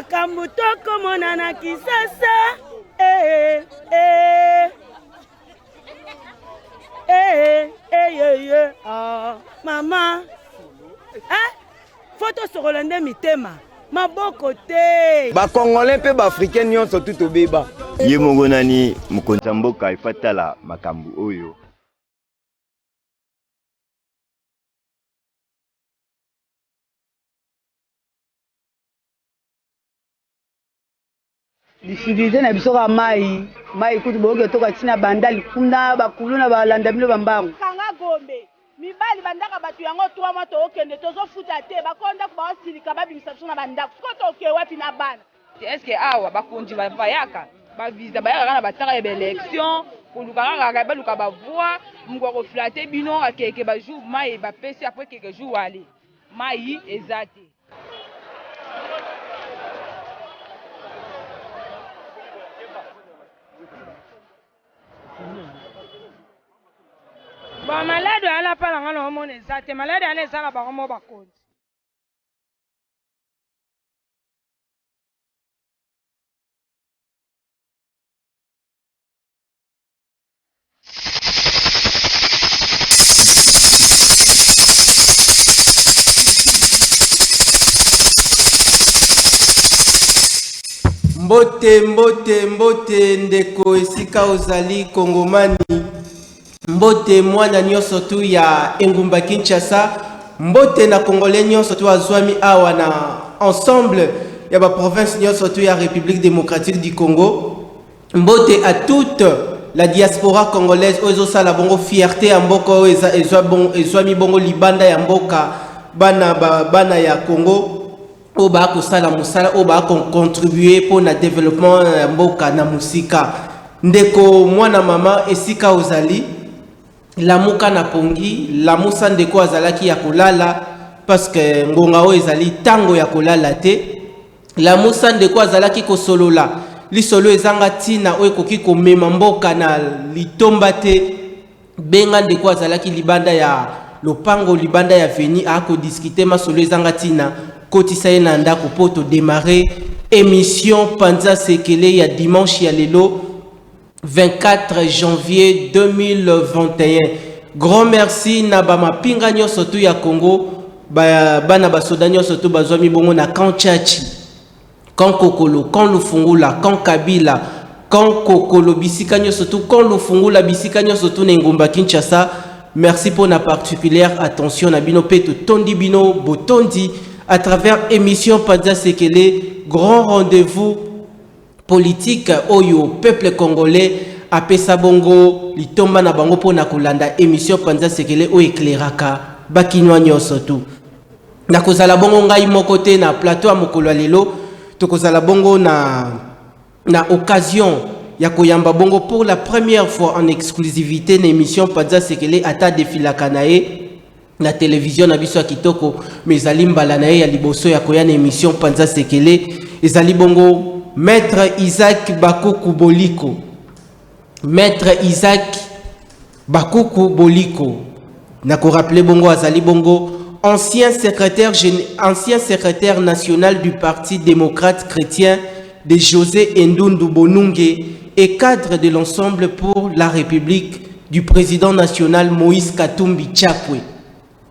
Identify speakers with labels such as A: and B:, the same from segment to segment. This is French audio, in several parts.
A: makambo tokomona na Kisasa. Mama. Photo sur Rolande mitema. Maboko te.
B: Ba Congolais pe ba Africain nyonso tout obeba.
C: Ye mongonani mukonza mboka ifatala makambo oyo.
D: Difficulté na biso ka mai kutu boke toka tina bandali kuna bakuluna balanda bino bambango.
A: Kanga gombe. Mibali bandaka batu yango 3 mois to okende tozo futa te bakonda ba osilika babimisa biso na bandako. Koto oke wapi na bana.
E: Est-ce que awa bakonji bayaka ba visa bayaka na bataka ya élection pour lukaka ba luka ba voix ngoko flatter bino akeke ba jour mai ba pesi après quelques jours aller. Mai ezate.
A: Ba malade ala pala ngana omona ezate malade ala ezala ba komo bakonzi.
F: Mbote ndeko esika ozali Kongomani. Mbote mwana nyonso tu ya engumba Kinshasa. Mbote na Congolais nyonso tu azwami awa na ensemble ya ba province nyonso tu ya République démocratique du Congo. Mbote à toute la diaspora congolaise ozo sala bongo fierté ya mboka ezwami bongo libanda ya mboka bana ya Congo. Oba kosala musala oba contribuer pour na développement ya mboka na musika. Ndeko mwana mama esika ozali lamuka na pongi lamusa ndeko azalaki ya kolala parce que ngonga o ezali tango ya kolala te. Lamusa ndeko azalaki kosolola lisolo ezanga tina o ekoki komema mboka na litomba te. Benga ndeko azalaki libanda ya lopango libanda ya veni ako discuter masolo ezanga tina kotisa ye na ndako poto démarrer émission Panza Sekele ya dimanche ya lelo 24 janvier 2021. Grand merci na ba mapinga nyonso tu ya Congo bana basoda nyonso tu bazwami bongo na Kanchachi, Kan Kokolo, Kan Lufungula, Kan Kabila, Kan Kokolo bisika nyonso tu, Kan Lufungula bisika nyonso tu na ngumba Kinshasa. Merci pour la particulière attention na bino peto tondi bino botondi à travers émission Panza Sekele, grand rendez-vous politique oyo peuple congolais a pesa bongo litomba na bango pona kolanda émission Panza Sekele o éclairaka bakinwa nyonso tu. Na kozala bongo ngai moko te na plateau mokolo lelo to kozala bongo na occasion ya koyamba bongo pour la première fois en exclusivité na émission Panza Sekele ata defilaka nae na télévision na biso kitoko mezali mbala na ya liboso ya koya na émission Panza Sekele ezali bongo Maître Isaac Bakuku Boliko. Maître Isaac Bakuku Boliko. Na ko rappeler bongo azali bongo ancien secrétaire national du Parti démocrate chrétien de José Ndundu Bonunge et cadre de l'ensemble pour la République du président national Moïse Katumbi Chapwe.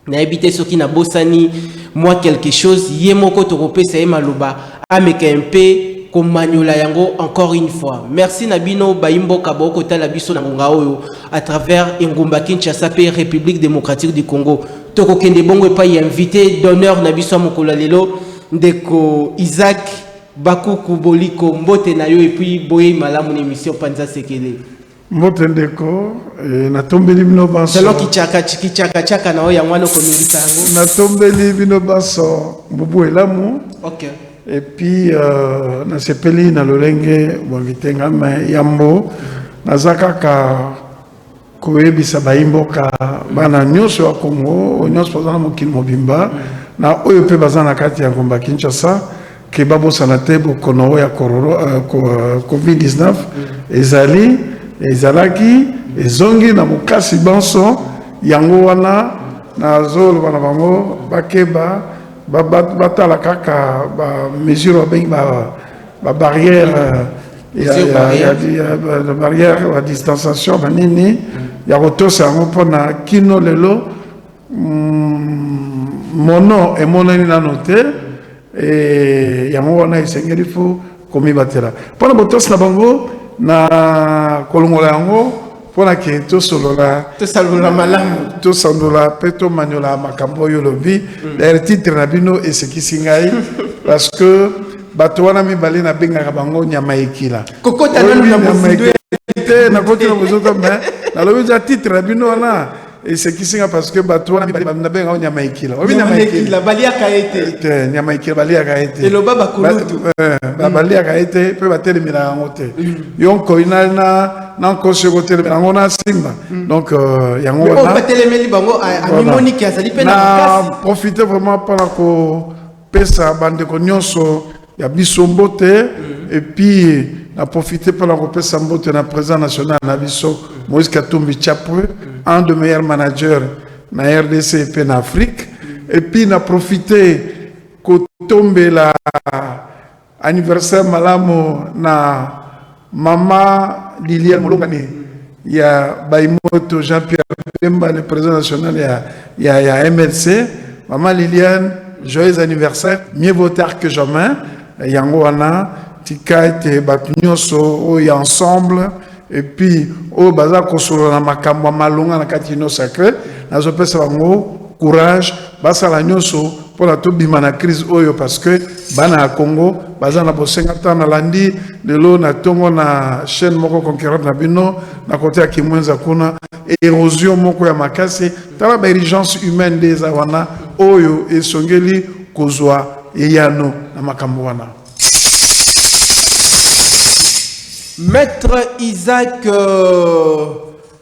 F: Na habité soki na bosani moi quelque chose yemoko toropesa maloba ameka MP komanyola yango encore une fois. Merci Nabino Baimbo Kaboko Talabiso na ngonga oyo à travers Ngumba Kinshasa pe République démocratique du Congo. Toko kende bongo e pa invité d'honneur Nabiso mokolo lelo ndeko Isaac Bakuku Boliko mbote na yo et puis boye malamu na émission Panza Sekele.
G: Mbote ndeko na tombeli bino banso.
F: Selon kichaka na oya mwana ko milita yango.
G: Na tombeli bino banso mbubu elamu.
F: OK.
G: Et puis na sepeli na lolenge bwangitenga yambo nazaka ka koyebisa baimboka bana nyonso ya Congo nyonso bazana mokili mobimba na oyo pe bazana kati ya Ngumba Kinshasa ke babosana te bokono ya COVID-19 ezalaki ezongi na mukasi banso yango wana na zolo bana bango bakeba batala kaka mesure barrière la barrière la distanciation banini ya kotosa yango mpona kino lelo mono emonani nano te yango wana esengeli fo komibatela mpona botosi na bango na kolongola yango mpona ke tosolola malamu tosandola mpe tomanyola makambo oyo lobi d'ailleurs titre na bino esekisi ngai parce que bato wana mibale nabengaka bango nyama ekila
F: kokota nanu na mozindo
G: te nakoti na mozoto me nalobi za titre na bino wana esekisi nga parce que bato wana mibale nabengaka nyama ekila
F: baliaka ete
G: nyama ekila baliaka ete
F: eloba bakulutu
G: baliaka ete mpe batelemela yango te yo nkoi na nkosi kotelemela yango na simba donc yango wana
F: batelemeli bango amimoniki azali mpe
G: na profite vraiment mpona kopesa bandeko nyonso ya biso mbote et puis na profite mpona kopesa mbote na président national na biso Moïse Katumbi Chapwe, un des meilleurs managers na RDC et puis en Afrique. Et puis na profité kotombe la anniversaire malamo na mama Liliane Molongani ya Baimoto Jean-Pierre Bemba, le président national ya MLC. Maman Liliane, joyeux anniversaire, mieux vaut tard que jamais. Yango wana tika ete batunyoso oya ensemble et puis au baza kosolo na makambo malonga na kati no sacré nazo pesa bango courage basala nyoso pour to bima na crise oyo parce que bana ya Congo baza na bosenga tana landi lelo na tongo na chaîne moko concurrente na bino na côté ya Kimwenza kuna érosion moko ya makasi tala ba urgence humaine des awana oyo esongeli kozwa eyano na makambo wana.
F: Maître Isaac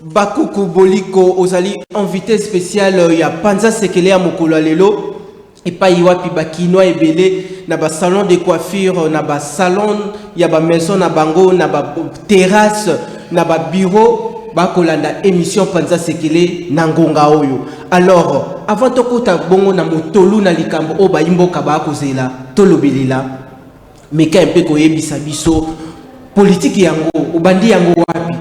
F: Bakuku Boliko ozali invité spécial ya Panza Sekele ya mokolo lelo epa iwapi bakinoa ebele na ba salon de coiffure na ba salon ya ba maison na bango na ba terrasse na ba bureau bakolanda émission Panza Sekele na ngonga oyo. Alors avant tokota bongo na motolu na likambo o ba imboka ba kozela tolobelela meka mpe koyebisa biso politique yango obandi yango wapi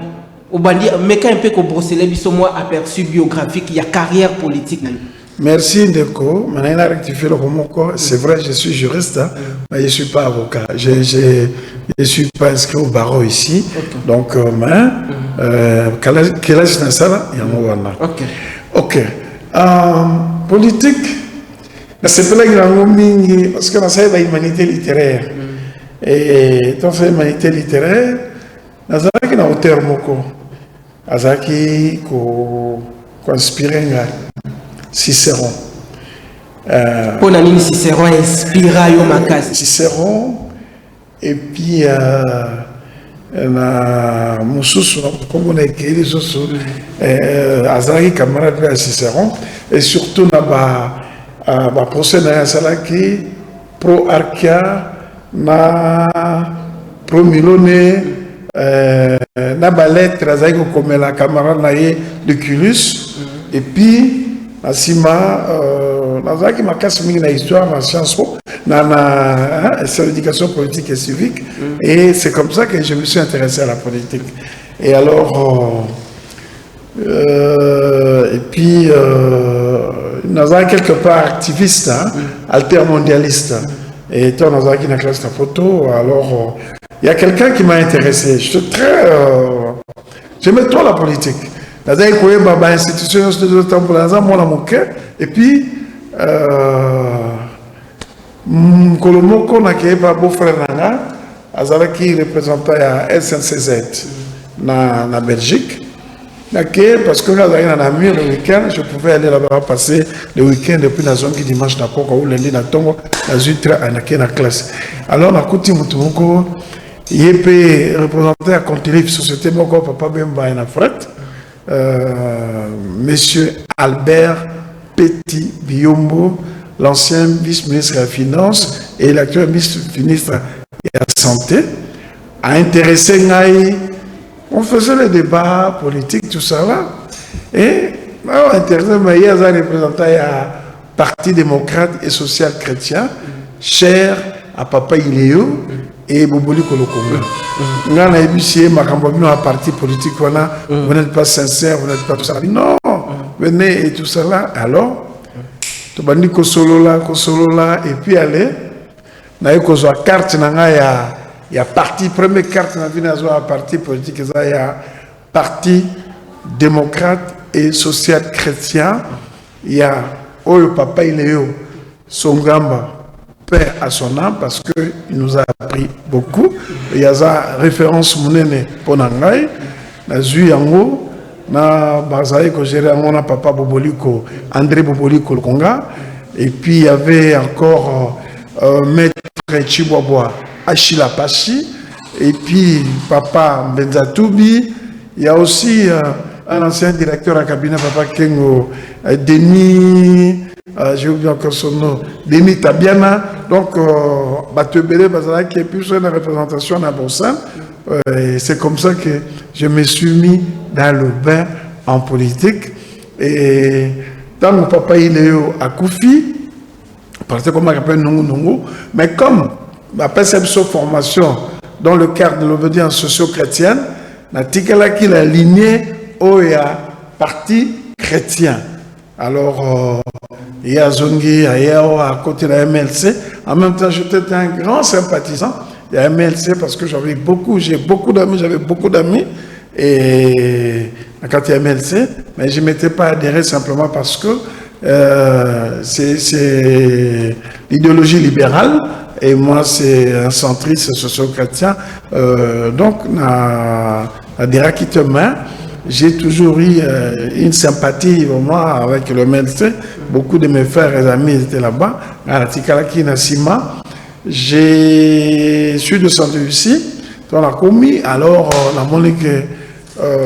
F: obandi meka un peu ko brosser biso moi aperçu biographique ya carrière politique.
G: Merci Ndeko, maintenant a rectifié le mot. C'est vrai, je suis juriste, hein, mais je ne suis pas avocat. Je ne suis pas inscrit au barreau ici. Okay. Donc, quel âge c'est ça? Ok. Politique, c'est pas la parce que c'est la humanité littéraire. Et dans cette humanité littéraire, Nazaki na auteur moko, Nazaki ko inspiré Cicéron.
F: Pour nani Cicéron inspira yo makasi.
G: Cicéron et puis na mususu comme on a écrit les autres Azaki camarade de Cicéron et surtout na ba procès na salaki pro archa na pro milone na ba lettre Azaki comme la camarade na de Culus et puis Asima, Nazaki m'a cassé la histoire, la science, c'est l'éducation politique et civique. Et c'est comme ça que je me suis intéressé à la politique. Et alors, et puis, Nazaki quelque part activiste, altermondialiste. Et toi, Nazaki n'a classe ta photo. Alors, il y a quelqu'un qui m'a intéressé. Je suis très. J'aimais trop la politique. Nazaki koye baba institution de temporaire moi la moqué et puis kolomoko na ke ba beau frère nanga azalaki représentant à SNCZ na Belgique na ke parce que là dans la nuit le week-end je pouvais aller là-bas passer le week-end depuis la zone qui dimanche na poko ou lundi na tongo na zutra na classe alors na kuti mutumoko yépé représentant à Continif société moko papa bemba na fret. Monsieur Albert Petit Biombo, l'ancien vice-ministre de la Finance et l'actuel vice-ministre de la Santé, a intéressé Ngaï. On faisait les débats politiques, tout ça là. Et on a intéressé Ngaï à représenter Parti démocrate et social chrétien, cher à Papa Iléo et Boboli Kolokonga. Nous avons ébussé un parti politique, vous n'êtes pas sincère, vous n'êtes pas tout ça. Non, venez et tout ça là. Alors, tu vas dire que solo là, et puis allez, il y a une carte, il y a parti, première carte, il y a un parti politique, il y a parti démocrate et social chrétien. Il y a le Papa Iléo, son gamba, paix à son âme, parce qu'il nous a appris beaucoup. Il y a une référence mounene pour Nangaï, na Zui Yango, na Bazaï ko géré na Papa Boboliko, André Boboliko le Conga, et puis il y avait encore Maître Chiboboa, Achila Pachi, et puis Papa Benzatoubi. Il y a aussi un ancien directeur à cabinet, Papa Kengo, Denis, j'ai oublié encore son nom, Denis Tabiana. Donc, Batebele Bazala qui est plus une représentation à Bruxelles. C'est comme ça que je me suis mis dans le bain en politique. Et dans mon papa Iléo à Koufi, parce que comme on appelle Nungu, mais comme ma perception formation dans le cadre de l'obédience socio-chrétienne, Natikala qui l'a aligné au parti chrétien. Alors, il y a Zongi, à côté de la MLC. En même temps, j'étais un grand sympathisant de la MLC parce que j'avais beaucoup d'amis, et quand il y a MLC, mais je ne m'étais pas adhéré simplement parce que c'est l'idéologie libérale et moi, c'est un centriste socio-chrétien. Donc, j'ai toujours eu une sympathie vraiment avec le MLC. Beaucoup de mes frères et amis étaient là-bas. À la Tikalaki Nassima, je suis descendu ici. On a commis, alors on a montré que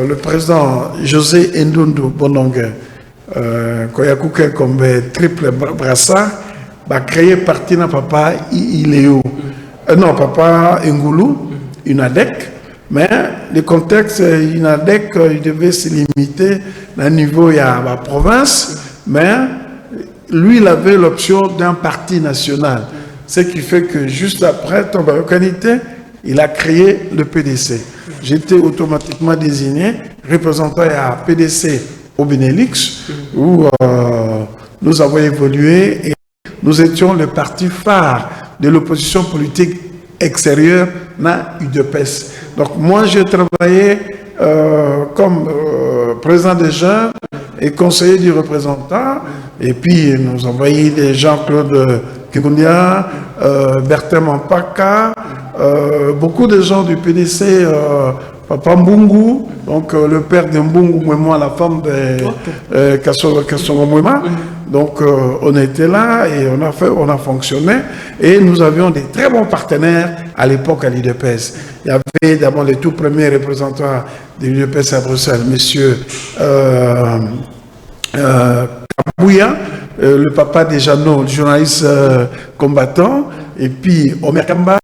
G: le président José Ndondo Bonongue, Koyakouke comme triple brassard, a créé parti dans Papa Iléo. Non, Papa Ngoulou, une ADEC. Mais le contexte, une ADEC, il devait se limiter à un niveau, il y a la province, mais lui, il avait l'option d'un parti national. Ce qui fait que juste après tomber en qualité, il a créé le PDC. J'étais automatiquement désigné représentant à PDC au Benelux, où nous avons évolué et nous étions le parti phare de l'opposition politique extérieure dans UDPS. Donc moi, j'ai travaillé comme président des jeunes et conseiller du représentant. Et puis, nous envoyons des Jean-Claude Kikundia, Bertin Mampaka, beaucoup de gens du PDC, Papa Mbungu, donc le père de Mbungu, moi, la femme de Kassongo Mwema. Donc, on était là et on a fonctionné. Et nous avions des très bons partenaires à l'époque à l'UDPS. Il y avait d'abord les tout premiers représentants de l'UDPS à Bruxelles, monsieur Kabouya, le papa de Jeannot, le journaliste combattant, et puis Omer Kamba,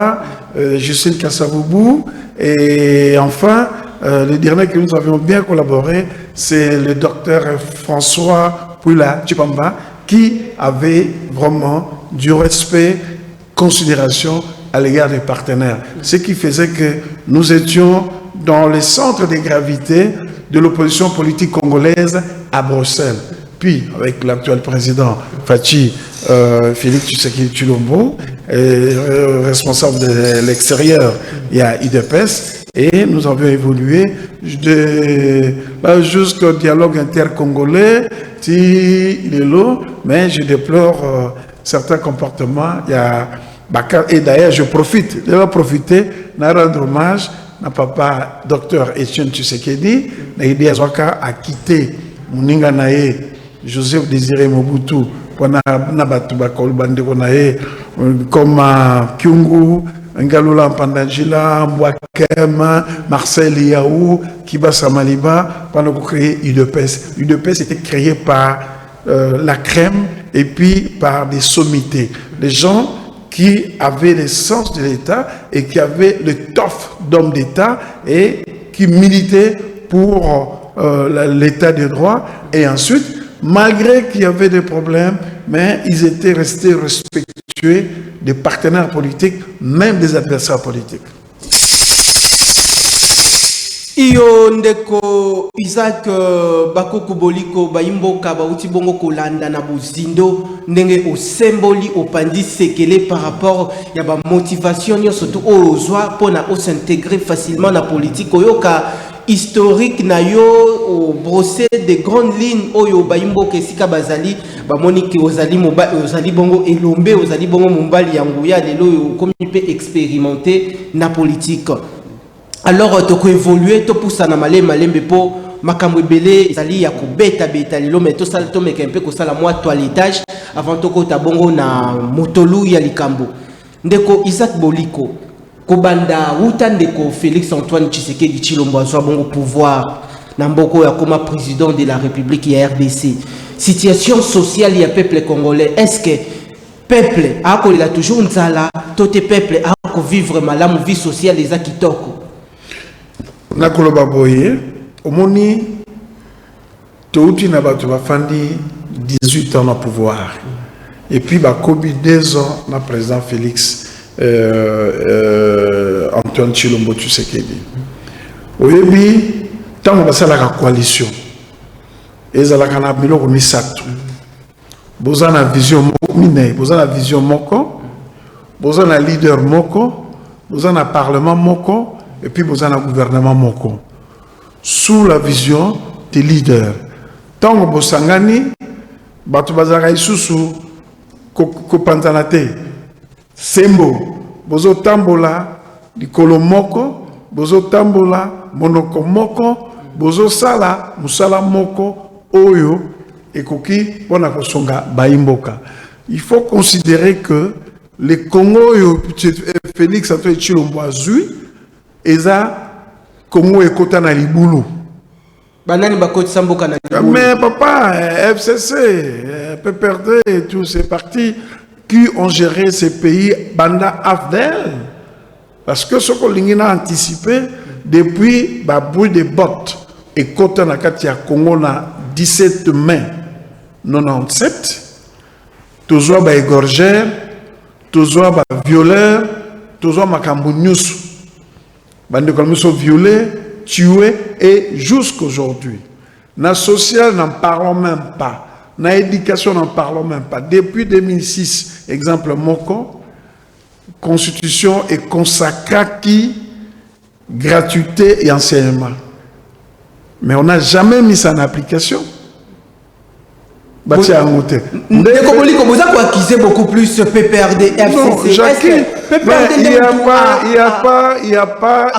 G: Justine Kassavoubou, et enfin, le dernier que nous avions bien collaboré, c'est le docteur François Poula Chipamba, qui avait vraiment du respect, considération à l'égard des partenaires. Ce qui faisait que nous étions dans le centre de gravité de l'opposition politique congolaise à Bruxelles. Puis, avec l'actuel président Fachi Félix Tshisekedi Tshilombo, responsable de l'extérieur, il y a IDPS, et nous avions évolué jusqu'au dialogue intercongolais, mais je déplore certains comportements. Il y a, et d'ailleurs, je vais profiter de rendre hommage à papa docteur Etienne Tshisekedi, a quitté Mouninga Nae, Joseph Désiré Mobutu, comme Kyungu, Ngalula Mpandangila, Mbwakem, Marcel Yaou, Kibasa Maliba, pendant qu'on créait UDPS. UDPS était créé par la crème et puis par des sommités. Des gens qui avaient le sens de l'État et qui avaient le toffe d'homme d'État et qui militaient pour l'État de droit. Et ensuite, malgré qu'il y avait des problèmes, mais ils étaient restés respectueux des partenaires politiques, même des adversaires politiques.
F: Iyo ndeko Isaac Bakoko Boliko Baimboka Bauti Bongo Kolanda na Buzindo ndenge osemboli opandi sekele par rapport ya ba motivation surtout ozwa pona o s'intégrer facilement na politique oyoka historique na yo au brosser des grandes lignes oyo Baimboka esika bazali ba moniki ozali ozali bongo elombe ozali bongo mumbali yanguya lelo comme peut expérimenter na politique. Alors tu peux évoluer, tu pousses na malembe po makambo belé zali ya kubeta beta lelo mais to sala to meka un peu ko sala moi toilettage avant to ko ta bongo na motolu ya likambo ndeko Isaac Boliko ko banda uta ndeko Félix Antoine Tshisekedi Tshilombo azwa bongo pouvoir na mboko ya comme président de la République ya RDC. Situation sociale ya peuple congolais, est-ce que peuple a ko la toujours nzala to te peuple a ko vivre malamu vie sociale les akitoko
G: nakoloba boye omoni touti na bato bafandi 18 ans na pouvoir et puis bakobi 2 ans na président Félix Antoine Tshilombo Tshisekedi oyebi tango basalaka coalition ezalaka na biloko misato boza na vision moko mine boza na vision moko boza na leader moko boza na parlement moko et puis vous avez un gouvernement moko sous la vision des leaders. Tant que vous sangani, batu bazara isusu ko panzanate sembo bozo tambola likolo moko bozo tambola monoko moko bozo sala musala moko oyo ekoki bona kosonga baimboka. Il faut considérer que les Congo Félix Antoine Tshilombo azui Eza Congo et Kota na Libulu.
F: Banani bakoti samboka na Libulu.
G: Mais papa, FCC, PPRD et tous ces partis qui ont géré ces pays, Banda Afdel. Parce que ce qu'on a anticipé depuis Baboui de bottes et Kota na Katia Congo na 17 mai 97. Toujours ba égorgeur, toujours ba violeur, toujours makambu nyusu. Bande comme sont violés, tués et jusqu'aujourd'hui. Na social, n'en parlons même pas. Na éducation, n'en parlons même pas. Depuis 2006, exemple Moko, constitution est consacrée qui gratuité et enseignement. Mais on n'a jamais mis ça en application. Bâti à monter.
F: Vous acquisez beaucoup plus PPRD, FCC.
G: Non, Jacques, il n'y a pas.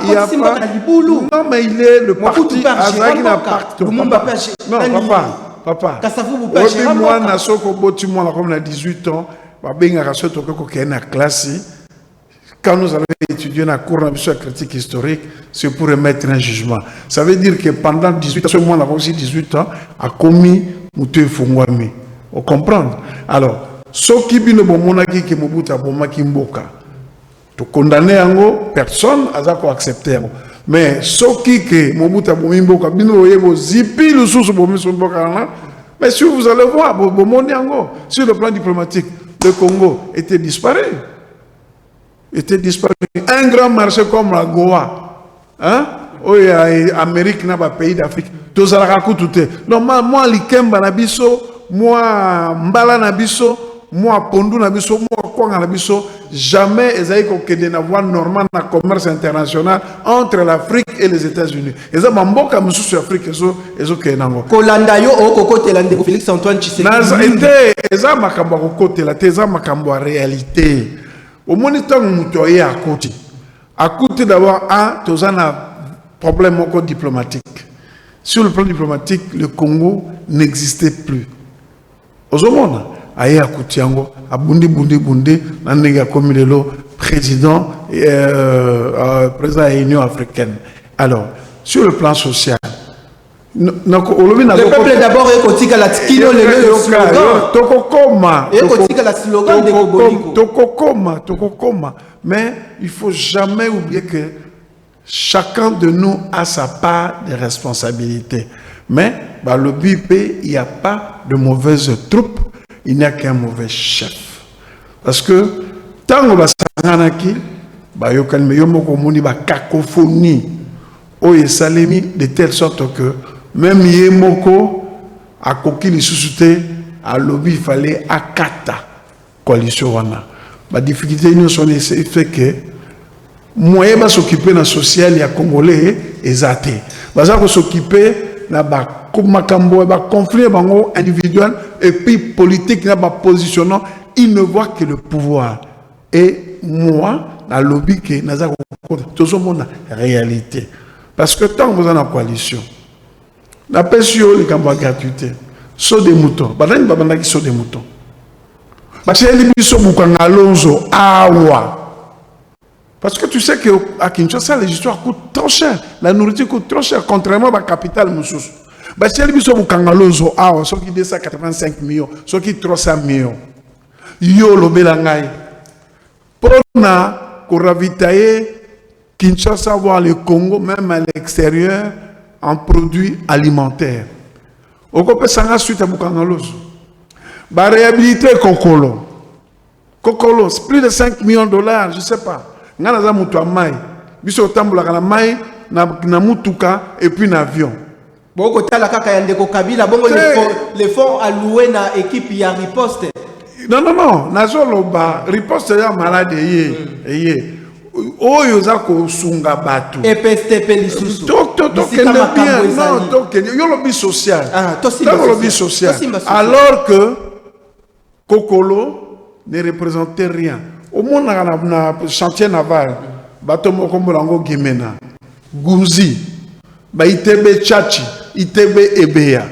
G: Non, mais il est le parti. Non, papa. Moi, na soko boti moi là comme na 18 ans, ba benga ka soto ko na classe. Quand nous allons étudier la cour de critique historique, c'est pour émettre un jugement. Ça veut dire que pendant 18 ans, ce mois-là aussi 18 ans, a commis Mouté Fongwami. Vous comprenez? Alors, ce qui est bon monaki qui Mobuta Bomaki Mboka, tu condamnes ango, personne n'a accepté. Mais ce qui est Mobuta Bomaki Mboka, bino yebo zipi le sous Bomaki Mboka, mais si vous allez voir, Bomoni ango, sur le plan diplomatique, le Congo était disparu. Un grand marché comme la Goa, hein? Oui, Amérique n'a pas pays d'Afrique. Tout ça la tout. Non, moi, Likemba Nabiso, moi, Mbala Nabiso, moi, Pondu Nabiso, moi, Kwanga Nabiso, jamais ils n'ont que des voies normales dans le commerce international entre l'Afrique et les États-Unis. Ils ont beaucoup de choses sur l'Afrique, ils ont que nango.
F: Kolandayo, Okoko, Telande, Félix Antoine Tshisekedi.
G: Ils ont makambo côté la, ils ont makambo réalité. Au moniteur mutoye à côté. À côté d'abord, tu as un problème diplomatique. Sur le plan diplomatique, le Congo n'existait plus. Au monde, aïe à Koutiango, à Bundi, Nanega Komilelo, président président de l'Union africaine. Alors, sur le plan social, le
F: peuple d'abord est côté la tikino le slogan.
G: Tokokoma. Mais il ne faut jamais oublier que chacun de nous a sa part de responsabilité. Mais bah, le BIP, il n'y a pas de mauvaise troupe, il n'y a qu'un mauvais chef. Parce que tant que Basanganaki, bah, cacophonie, salemi de telle sorte que même Yemoko a coquille les sociétés, à lobby, il fallait akata coalition. La difficulté, nous sont fait que moyen de s'occuper dans le social, il y a Congolais et athées. Parce que s'occuper dans le conflit individuel et puis politique, dans le positionnement, il ne voit que le pouvoir. Et moi, dans le lobby, tout le monde a réalité. Parce que tant que vous êtes en coalition, la PSO, les camps de gratuité, saut des moutons. Qui sont des moutons. Parce que les sont beaucoup Alonso, parce que tu sais qu'à Kinshasa, les histoires coûtent trop cher. La nourriture coûte trop cher, contrairement à la capitale Moussous. Parce que les sont beaucoup Alonso, ceux qui 285 millions, ceux qui 300 millions. Yo le belangai. Pour ravitailler Kinshasa, voir le Congo, même à l'extérieur, en produits alimentaires. Au peut s'en suite à Boukangalos. Bah, réhabiliter Kokolo. Kokolo, c'est plus de 5 millions de dollars, je ne sais pas. Ngana mutu amai. Biso tambula kana mai na mutuka et puis l'avion.
F: Bon côté la kaka yandeko Kabila bongo les fonds alloués na équipe ya riposte.
G: Non, nazoloba riposte ya malade yé. Oyo za ko sunga batu.
F: EPSTP lisusu.
G: Yo lobby social. Lobby social. Alors que Kokolo ne représentait rien. Au monde na chantier naval, bateau comme lango Gimena, Gouzi, ba Itebe Chachi, Itebe Ebea.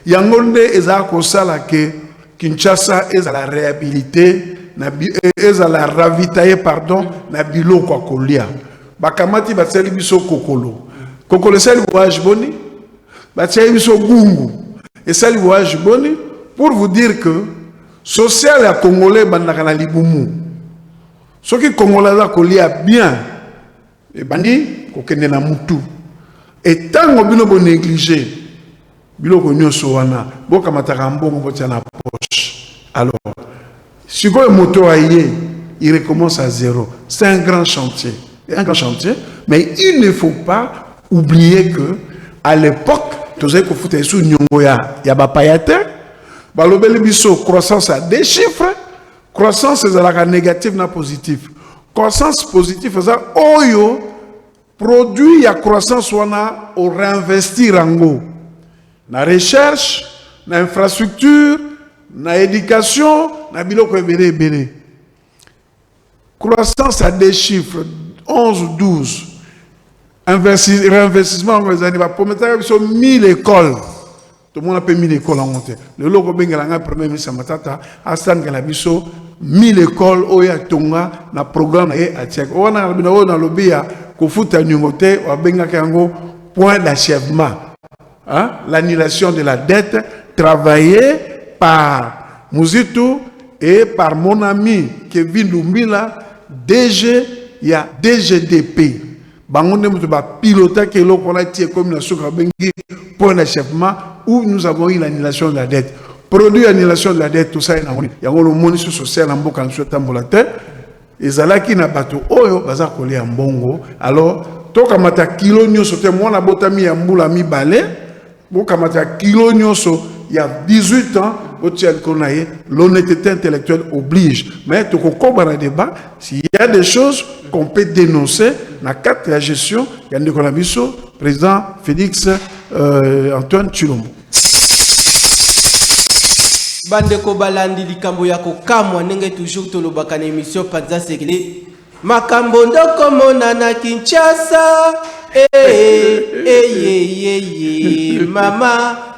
G: Yangonde ezako sala ke Kinshasa est à la réhabilité, est à la ravitailler pardon, na bilo kwa kolia. Bakamati batseli biso Kokolo. Kokolo sali voyage boni, batseli biso Gungu. Et sali voyage boni pour vous dire que social à Congolais bandaka na libumu. Ce qui Congolais a bien, et bandi, kokende na mutu. Et tant que vous négligé, vous avez na poche. Alors, si vous avez un moto il recommence à zéro. C'est un grand chantier. Mais il ne faut pas oublier que à l'époque, tu sais que vous avez sous Nyongoya, il y a Bapayate, balobeli biso croissance à des chiffres. Croissance est négative na positif. Croissance positive c'est oyo produit ya croissance wana au réinvestir en na recherche, na infrastructure, na éducation, na biloko ebele. Croissance à des chiffres 11 ou 12. Réinvestissement les années va promettre sur 1000 écoles. Tout le monde a payé 1000 écoles en monté. Le logo bengalanga premier ministre Matata Astan Galabiso 1000 écoles oya tonga na programme et à Tchèque. On a na lobia ko futa nyumote wa benga kango point d'achèvement. Hein? L'annulation de la dette travaillée par Mouzitou et par mon ami Kevin Lumbila DG il y a DGDP. Bangonde mutu ba piloter que l'on a tiré comme la souka bengi point d'achèvement où nous avons eu l'annulation de la dette. Produit annulation de la dette, tout ça, il y a un moniteur social en boka sur tambolateur. Et zalaki na bato oyo baza kolé en bongo. Alors, to kamata kilo nyoso te mwana botami ya mbula mi balé. Bo kamata kilo nyoso il y a 18 ans, l'honnêteté intellectuelle oblige. Mais tu comprends le débat, s'il y a des choses qu'on peut dénoncer, dans le cadre de la gestion, il y a Nicolas Bissot, président Félix Antoine Tshilombo.
F: Bandeko balandi likambo yako kamwa nenge toujours tolobaka na émission Panza Sekele. Makambo ndoko mona na Kinshasa. Mama.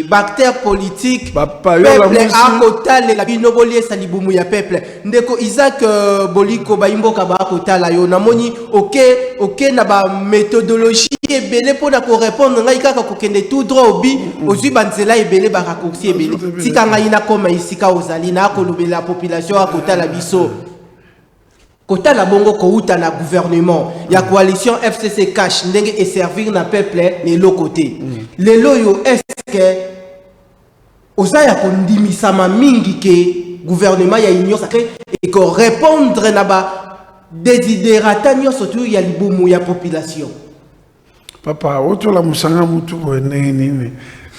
F: Bactère politique peuple akotale la binoboli salibumu ya peuple ndeko Isaac Boliko baimboka ba akotala yo namoni OK na ba méthodologie ebele pona ko répondre ngai kaka ko kende tout droit obi ozui banzela ebele ba raccourci ebele tika ngai na koma isika ozali na ko lobela population akotala biso Kota la bongo kouta na gouvernement, ya coalition FCC cash ndenge et servir na peuple les l'autre côté. Les loyo est-ce que osaya kondimisa ma mingi ke gouvernement ya union sacrée et que répondre na ba desiderata surtout ya libumu ya population.
G: Papa, autour la musanga mutu nini.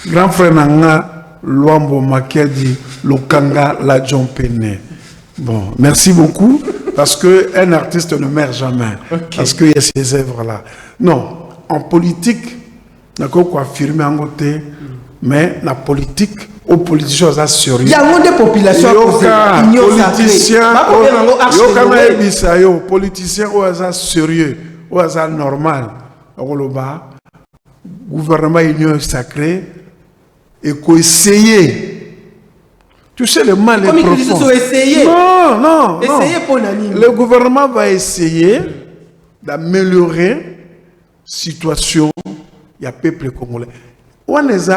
G: Grand frère nanga Luambo Makiadi Lokanga la Jompene. Bon, merci beaucoup. Parce qu'un artiste ne meurt jamais. Okay. Parce qu'il y a ces œuvres-là. Non, en politique, on a quoi affirmer en côté, mais la politique, aux politiciens, ça sérieux. Il y a des populations politiciens, ça sérieux, ça normal. Gouvernement union sacré, et qu'on essayer. Tu sais, le mal est profond. Non. Le gouvernement va essayer d'améliorer la situation du peuple congolais. On a des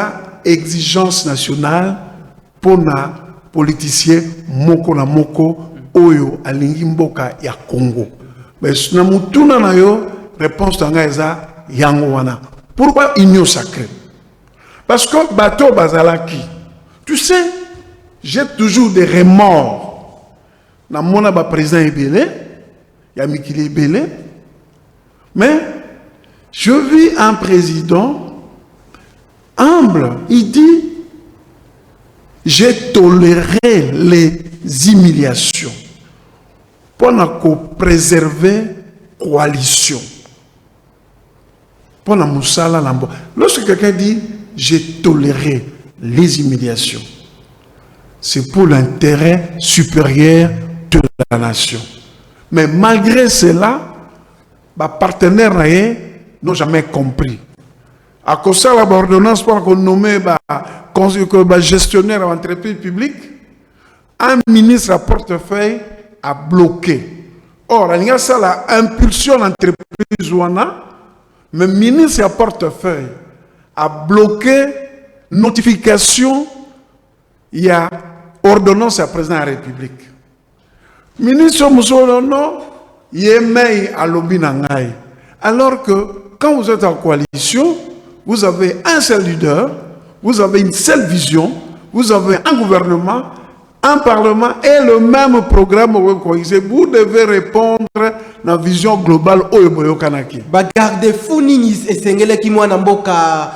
G: exigences nationales pour les politiciens moko na moko oyo alingi mboka ya Congo. Mais si nous avons réponse à ça, pourquoi union sacrée? Parce que bateau bazalaki, tu sais, j'ai toujours des remords. Dans mon président Ebele, il y a Mikili Ebele, mais je vis un président humble. Il dit, j'ai toléré les humiliations pour préserver la coalition. Pour la Moussala Lambo. Lorsque quelqu'un dit, j'ai toléré les humiliations, c'est pour l'intérêt supérieur de la nation. Mais malgré cela, les partenaires n'ont jamais compris. À cause de l'ordonnance pour qu'on nomme le gestionnaire de l'entreprise publique, un ministre à portefeuille a bloqué. Or, il y a ça l'impulsion de l'entreprise, mais le ministre à portefeuille a bloqué notification, il y a ordonnance à président de la République. Ministre Moussolono, il est à l'Obinangaï. Alors que quand vous êtes en coalition, vous avez un seul leader, vous avez une seule vision, vous avez un gouvernement, un parlement et le même programme. Vous devez répondre à la vision globale au Kanaki.
F: Bagarde Founinis et Sengele Kimwanamboka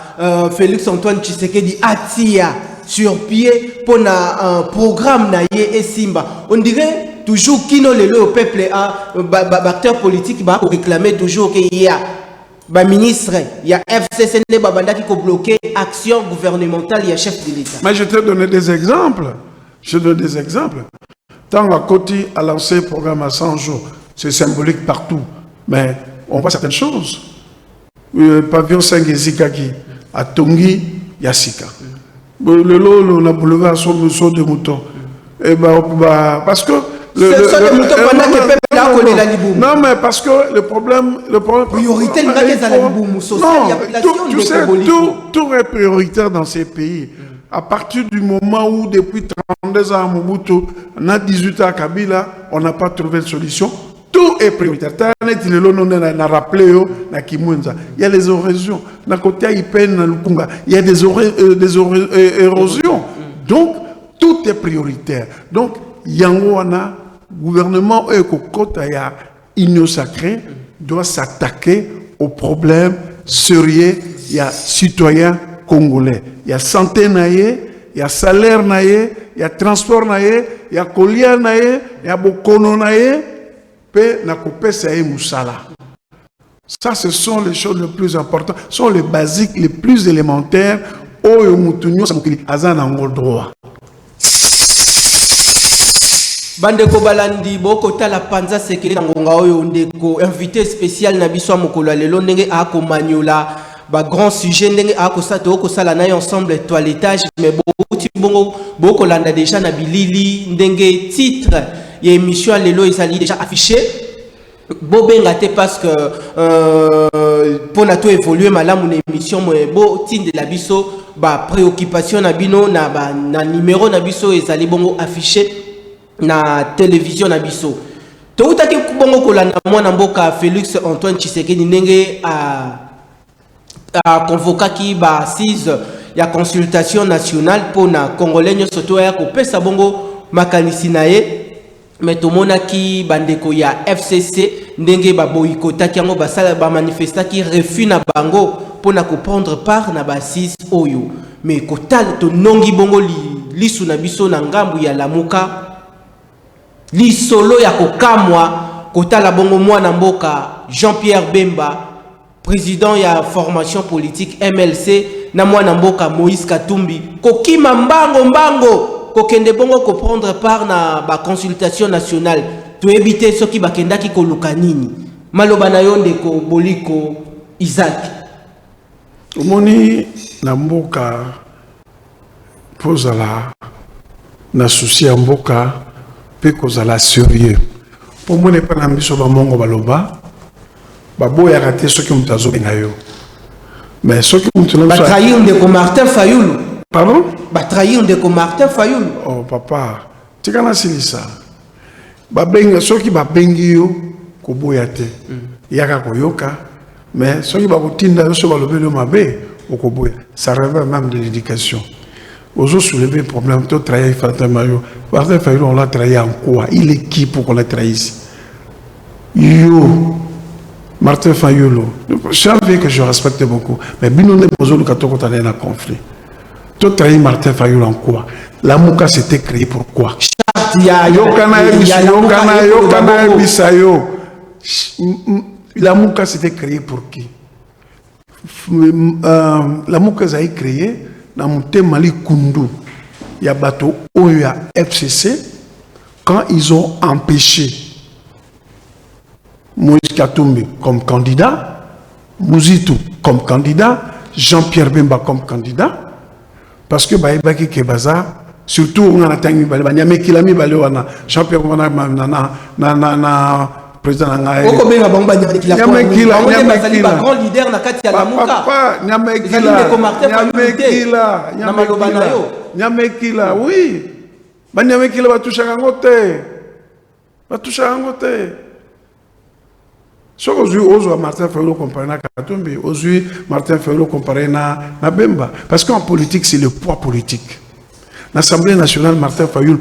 F: Félix Antoine Tshisekedi Atia sur pied pour un programme naïe et Simba. On dirait toujours qu'il le peuple a acteur politique va réclamer toujours qu'il y a ministre, il y a FCC qui a bloqué action gouvernementale, il y a chef de l'État.
G: Mais je te donne des exemples. Je donne des exemples. Tant que Koti a lancé le programme à 100 jours, c'est symbolique partout. Mais on voit certaines choses. Le pavillon 5 Zikaki, à Tongi, Yassika. Le lot, on a boulevard sur le saut de mouton. Et parce que. Non, mais parce que le problème.
F: Priorité,
G: tu sais, tout est prioritaire dans ces pays. À partir du moment où, depuis 32 ans à Mobutu, on a 18 ans à Kabila, on n'a pas trouvé de solution. Tout est prioritaire. Il y a les érosions. Il y a des érosions. Donc, tout est prioritaire. Donc, Yangoana, gouvernement et Kokotaya, Union sacrée, doit s'attaquer aux problèmes sérieux. Il y a citoyens congolais. Il y a santé, il y a salaire, il y a transport, il y a collier, il y a bokono, ça, ce sont les choses les plus importantes, ce sont les basiques, les plus élémentaires.
F: Bandeko balandi boko tala panza sekele ngonga oyo ndeko invité spécial na biso mokolo lelo ndenge ako maniola ba grand sujet ndenge ako sato ko sala na ensemble toilettage mais boko landa déjà na bilili ndenge titre ya émission lelo ezali déjà affiché bobenga te parce que pour na to évoluer malamu na émission mo bo tinde la biso ba préoccupation na bino na numéro na biso ezali bongo affiché na télévision na biso toutaki bongo kolanda mwana mboka Félix Antoine Tshisekedi ndenge a convoqué ba assise ya consultation nationale pour na congolais nyonso to ya kopesa bongo makanisi na ye. Mais tomonaki bandeko ya FCC ndenge ba boycotaki yango basala ba manifestaki refus na bango pour na prendre part na ba assise oyo. Mais kotal to nongi bongo lisu na biso na ngambu ya Lamuka li solo ya kokamwa kotala bongo mwana mboka Jean-Pierre Bemba président ya formation politique MLC na mwana mboka Moïse Katumbi kokima mbango kokende bongo ko prendre part na ba consultation nationale to éviter ceux qui bakendaki koluka nini maloba na yo ndeko Boliko Isaac
G: omoni na mboka pozala na souci ya mboka pe kozala sérieux pour moi pas na biso ba mongo baloba baboya raté ceux qui ont azobenga yo mais ceux qui ont
F: trahir ndeko Martin Fayulu.
G: Pardon?
F: Trahir ndeko Martin Fayulu.
G: Oh papa, tikana silisa. Babenga soki babengi yo koboya te. Yaka koyoka, mais soki bakotinda yo so balobelo mabe okoboya. Ça relève même de l'éducation. Ozo soulever problème to trahir Martin Fayulu. Martin Fayulu on l'a trahi en quoi? Il est qui pour qu'on l'a trahi? Yo Martin Fayulu. Je savais que je respecte beaucoup, mais binone bozo katoko tane na conflit. Toi, trahi Martin Fayulu en quoi? La Mouka s'était créée pourquoi? La Mouka s'était créée pour qui? La Mouka a été créée dans le Mali Kundu. Il y a bateau Oya FCC quand ils ont empêché Moïse Katumbi comme candidat, Mouzitou comme candidat, Jean-Pierre Bemba comme candidat. Parce que baïbaki kebaza surtout on a tangi balba nyame kilami balewana champion wana na président nga
F: oko benga bomba nyame kila grand leader na kati ya Lamuka
G: papa nyame kila na maloba na yo nyame kila oui ba nyame kila batusha ngote ce qu'aujourd'hui, Martin Fayulu comparé à Katumbi, aujourd'hui, Martin Fayulu comparé à Bemba. Parce qu'en politique, c'est le poids politique. L'Assemblée nationale, Martin Fayulu,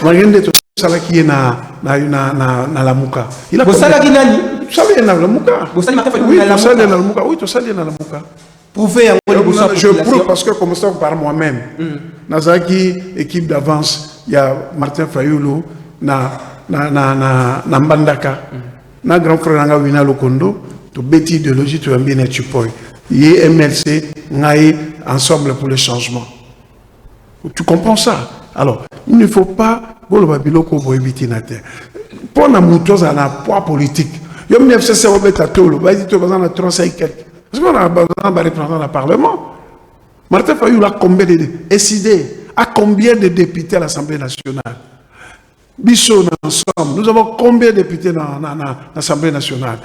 G: regardez tout ça qui est dans la Mouka. Il a
F: tout ça qui est
G: dans la Mouka. Oui, tout ça dans la Mouka. Oui, tout ça dans la Mouka.
F: Prouvez
G: je prouve parce que comme ça par moi-même. Nazaki, équipe d'avance, il y a Martin Fayulu, na Mbandaka. Na grand frère nanga wina lokondo to beti idéologie to ambine chupoy yé MLC ngai ensemble pour le changement. Tu comprends ça? Alors il ne faut pas bolo babiloko boyebiti na terre pour na mutoza na poids politique yo MFCC obeta tolo ba dit to bazana 35 quelque parce qu'on a besoin de représentants dans le parlement. Martin Fayulu a combien de décidé à combien de députés à l'Assemblée nationale? Bissot ensemble, nous avons combien de députés dans l'Assemblée nationale?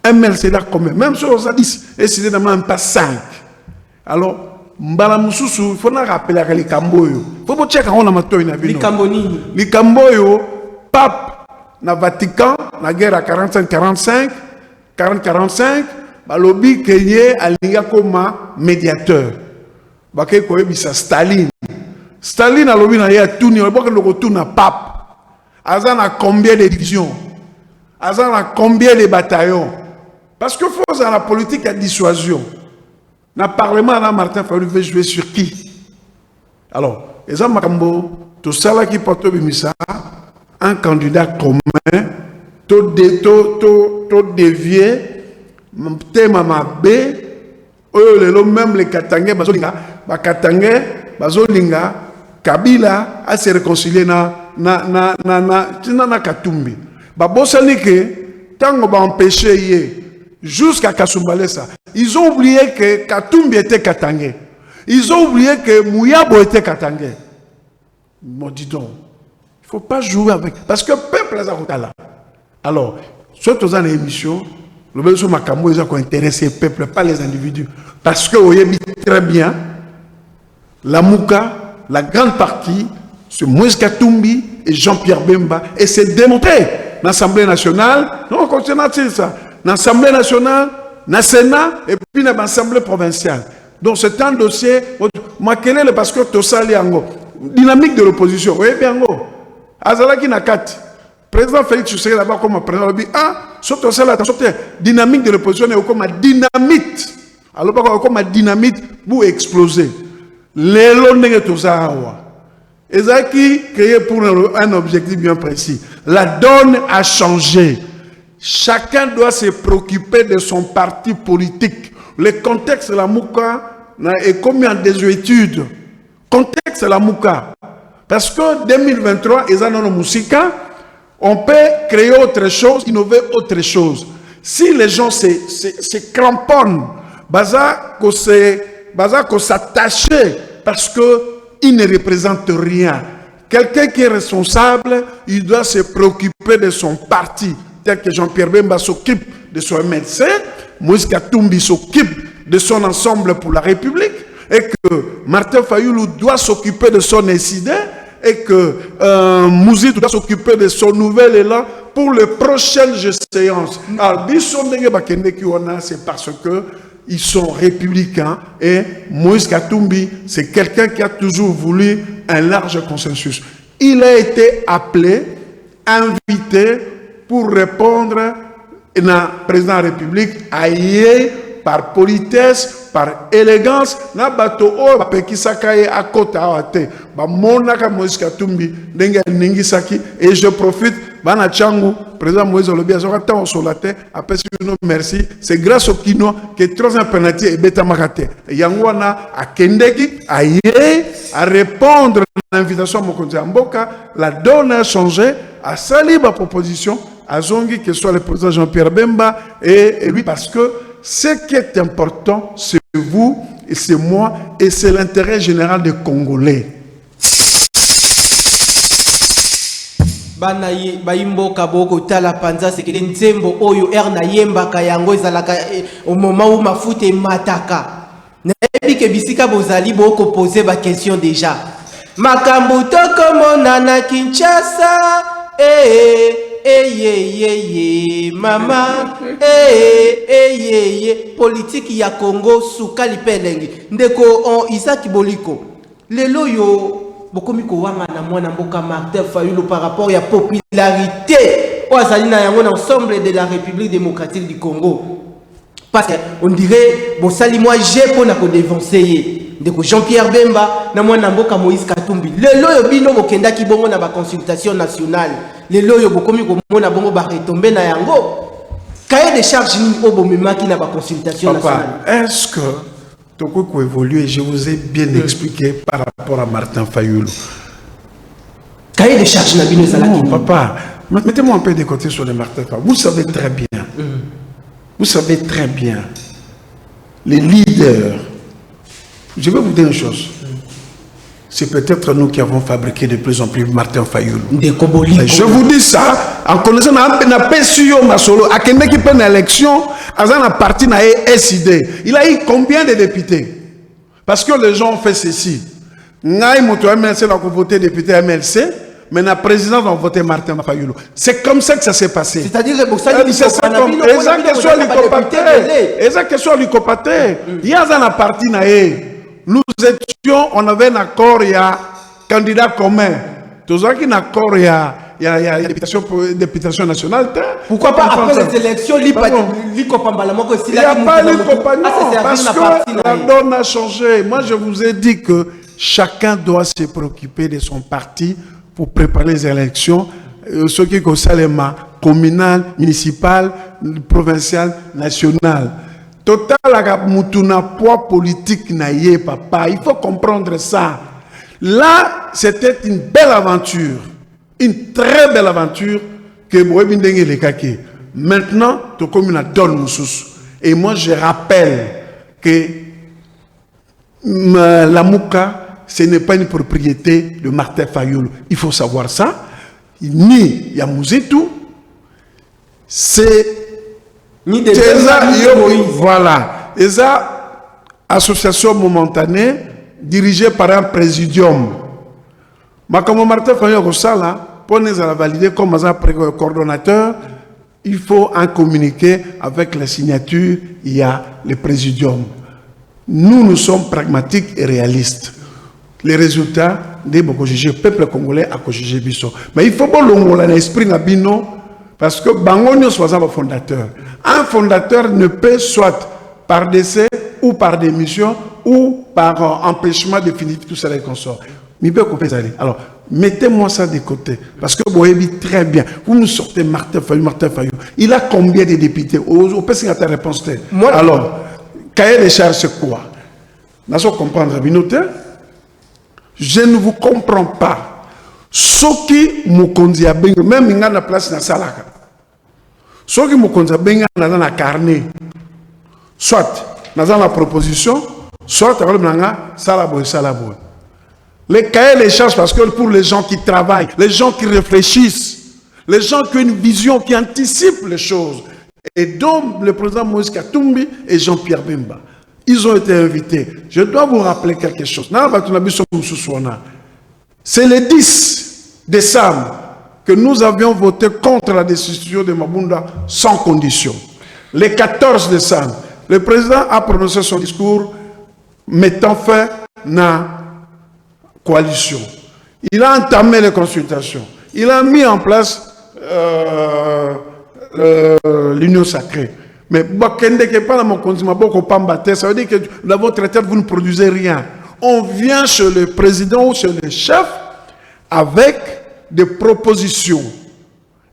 G: MLC là combien? Même si on a 10, et c'est même pas 5. Alors, Mbala Moussoussou, il faut nous rappeler à Likamboyo. Il faut que nous ayons Likamboyo, pape, na Vatican, la guerre à 45-45, 40-45, Balobi Kenye alinga comme médiateur. Baké Koye bisa Staline. Staline a lobi na ya tourni, on va le retour na pape. Azan a combien de divisions? Azan a combien de bataillons? Parce que faut dans la politique à dissuasion. Dans le Parlement, Martin Fayulu veut jouer sur qui? Alors, Ezan Makambo, tout ça là qui porte un candidat commun, tout dévié, thème B, même les Katangais, Bazolinga, Kabila a se réconcilié na Katumbi. Babosani que tant qu'on va empêcher jusqu'à Kasumbalesa, ils ont oublié que Katumbi était Katangais. Ils ont oublié que Mouyabo était Katangais. Bon, dis donc, il ne faut pas jouer avec. Parce que le peuple est là. Alors, surtout dans l'émission, le peuple est intéressé le peuple, pas les individus. Parce que vous voyez très bien, la Mouka, la grande partie, c'est Moïse Katumbi et Jean-Pierre Bemba. Et c'est démontré l'Assemblée nationale, non, continue ça. L'Assemblée nationale, le Sénat, et puis l'Assemblée provinciale. Donc c'est un dossier, quel est le pasteur Tosali Ango? Dynamique de l'opposition, oui, bien, Azalaki Nakati. Président Félix Tshisekedi là-bas comme président, il dit, surtout ça, dynamique de l'opposition est comme dynamite. Alors, comme dynamite, vous explosez. Les longues tout ça. Et ça qui créé pour un objectif bien précis. La donne a changé. Chacun doit se préoccuper de son parti politique. Le contexte de la Mouka est comme en désuétude. Contexte de la Mouka. Parce que 2023, on peut créer autre chose, innover autre chose. Si les gens se cramponnent, s'attacher parce qu'ils ne représentent rien. Quelqu'un qui est responsable, il doit se préoccuper de son parti. Tel que Jean-Pierre Bemba s'occupe de son médecin, Moïse Katumbi s'occupe de son ensemble pour la République, et que Martin Fayoulou doit s'occuper de son incident, et que Mouzid doit s'occuper de son nouvel élan pour les prochaines séances. Alors, c'est parce que ils sont républicains, et Moïse Katumbi, c'est quelqu'un qui a toujours voulu un large consensus. Il a été appelé, invité pour répondre à président de la République, aïe, par politesse, par élégance, na bato o bapekisaka à kota ate ba monaka Moïse Katumbi denga ningisaki. Et je profite bana changu président Moïse Olobi azokata on solate après nous merci, c'est grâce au kino que troisième penalty et beta makate yangwana akendeki aye à répondre à l'invitation à Mokonzi Mboka. La donne a changé, à saluer ma proposition à Zongi, que ce soit le président Jean-Pierre Bemba et lui, parce que ce qui est important, c'est vous et c'est moi et c'est l'intérêt général des Congolais.
F: Banaye baimbo kaboko tala panza sekele nzembo oyo erna yemba kayango ezalaka au moment où mafute mataka nayebi ke bisika bozali boko poser ba question déjà makambo to komona na Kinshasa mama politique ya Congo sukali pelengi ndeko on Isaac Boliko lelo yo bokomiko wanga na mwana mboka Martin Fayoulou par rapport à popularité au ensemble de la République démocratique du Congo. Parce qu'on dirait bon sali moi j'ai pour na ko dévancer ndeko Jean-Pierre Bemba na mwana mboka Moïse Katumbi lelo yo bino bokenda ki bongo na ba consultation nationale lelo yo bokomiko mona bongo ba retomber na yango cahier de charge ni obomema ki na ba consultation nationale.
G: Est-ce que Toko évolué, je vous ai bien expliqué par rapport à Martin Fayoulou.
F: Cahier de charge n'a bien
G: non, papa, mettez-moi un peu de côté sur les Martin Fayoulou. Vous savez très bien, vous savez très bien, les leaders, je vais vous dire une chose, c'est peut-être nous qui avons fabriqué de plus en plus Martin Fayoulou. Je vous dis ça, en connaissant un PSUO Masolo, à quelqu'un qui prend l'élection, à parti na SID. Il a eu combien de députés? Parce que les gens ont fait ceci. Ngaï Moto MLC a voté député MLC, mais la présidence a voté Martin Fayoulou. C'est comme ça que ça s'est passé. C'est-à-dire que vous savez, question l'Icopaté. Il y a un parti naé. Nous étions, on avait un accord, il y a candidat commun. Tous ceux qui ont un accord, il y a députation nationale.
F: Pourquoi pas après les élections, il n'y a pas
G: parce que la donne a changé. Moi, je vous ai dit que chacun doit se préoccuper de son parti pour préparer les élections. Ce qui concerne communal, municipal, provincial, national. Total, la poids politique naïe, papa. Il faut comprendre ça. Là, c'était une belle aventure. Une très belle aventure que Boébindenge les kake. Maintenant, tu comme une donne moussous. Et moi, je rappelle que la Mouka, ce n'est pas une propriété de Martin Fayoulou. Il faut savoir ça. Ni Yamouzetou, c'est ni des voilà. Et ça, association momentanée dirigée par un présidium. Mais comme Martin Fayoulou ça là, pour nous valider comme coordonnateur, il faut un communiqué avec la signature, il y a le présidium. Nous sommes pragmatiques et réalistes. Les résultats des le peuple congolais a juger Bisso. Mais il faut pas l'esprit Nabino parce que Bangonio soit un fondateur. Un fondateur ne peut soit par décès ou par démission ou par empêchement définitif, tout ça les consorts. Alors, mettez-moi ça de côté. Parce que vous voyez très bien. Vous nous sortez Martin Fayou. Il a combien de députés? Au PS, il a ta réponse. Alors, cahier des charges, c'est quoi? Nous allons comprendre. Je ne vous comprends pas. Ce qui me conduit à Benga, même il y a une place dans la salle. Ce qui me conduit à Benga, dans la carnet. Soit dans la proposition, soit dans la salaboy. Les cahiers les charges, parce que pour les gens qui travaillent, les gens qui réfléchissent, les gens qui ont une vision, qui anticipent les choses, et donc le président Moïse Katumbi et Jean-Pierre Bemba, ils ont été invités. Je dois vous rappeler quelque chose. C'est le 10 décembre que nous avions voté contre la décision de Mabunda sans condition. Le 14 décembre, le président a prononcé son discours mettant fin à la coalition. Il a entamé les consultations. Il a mis en place l'union sacrée. Mais ça veut dire que dans votre traité, vous ne produisez rien. On vient chez le président ou chez le chef avec des propositions.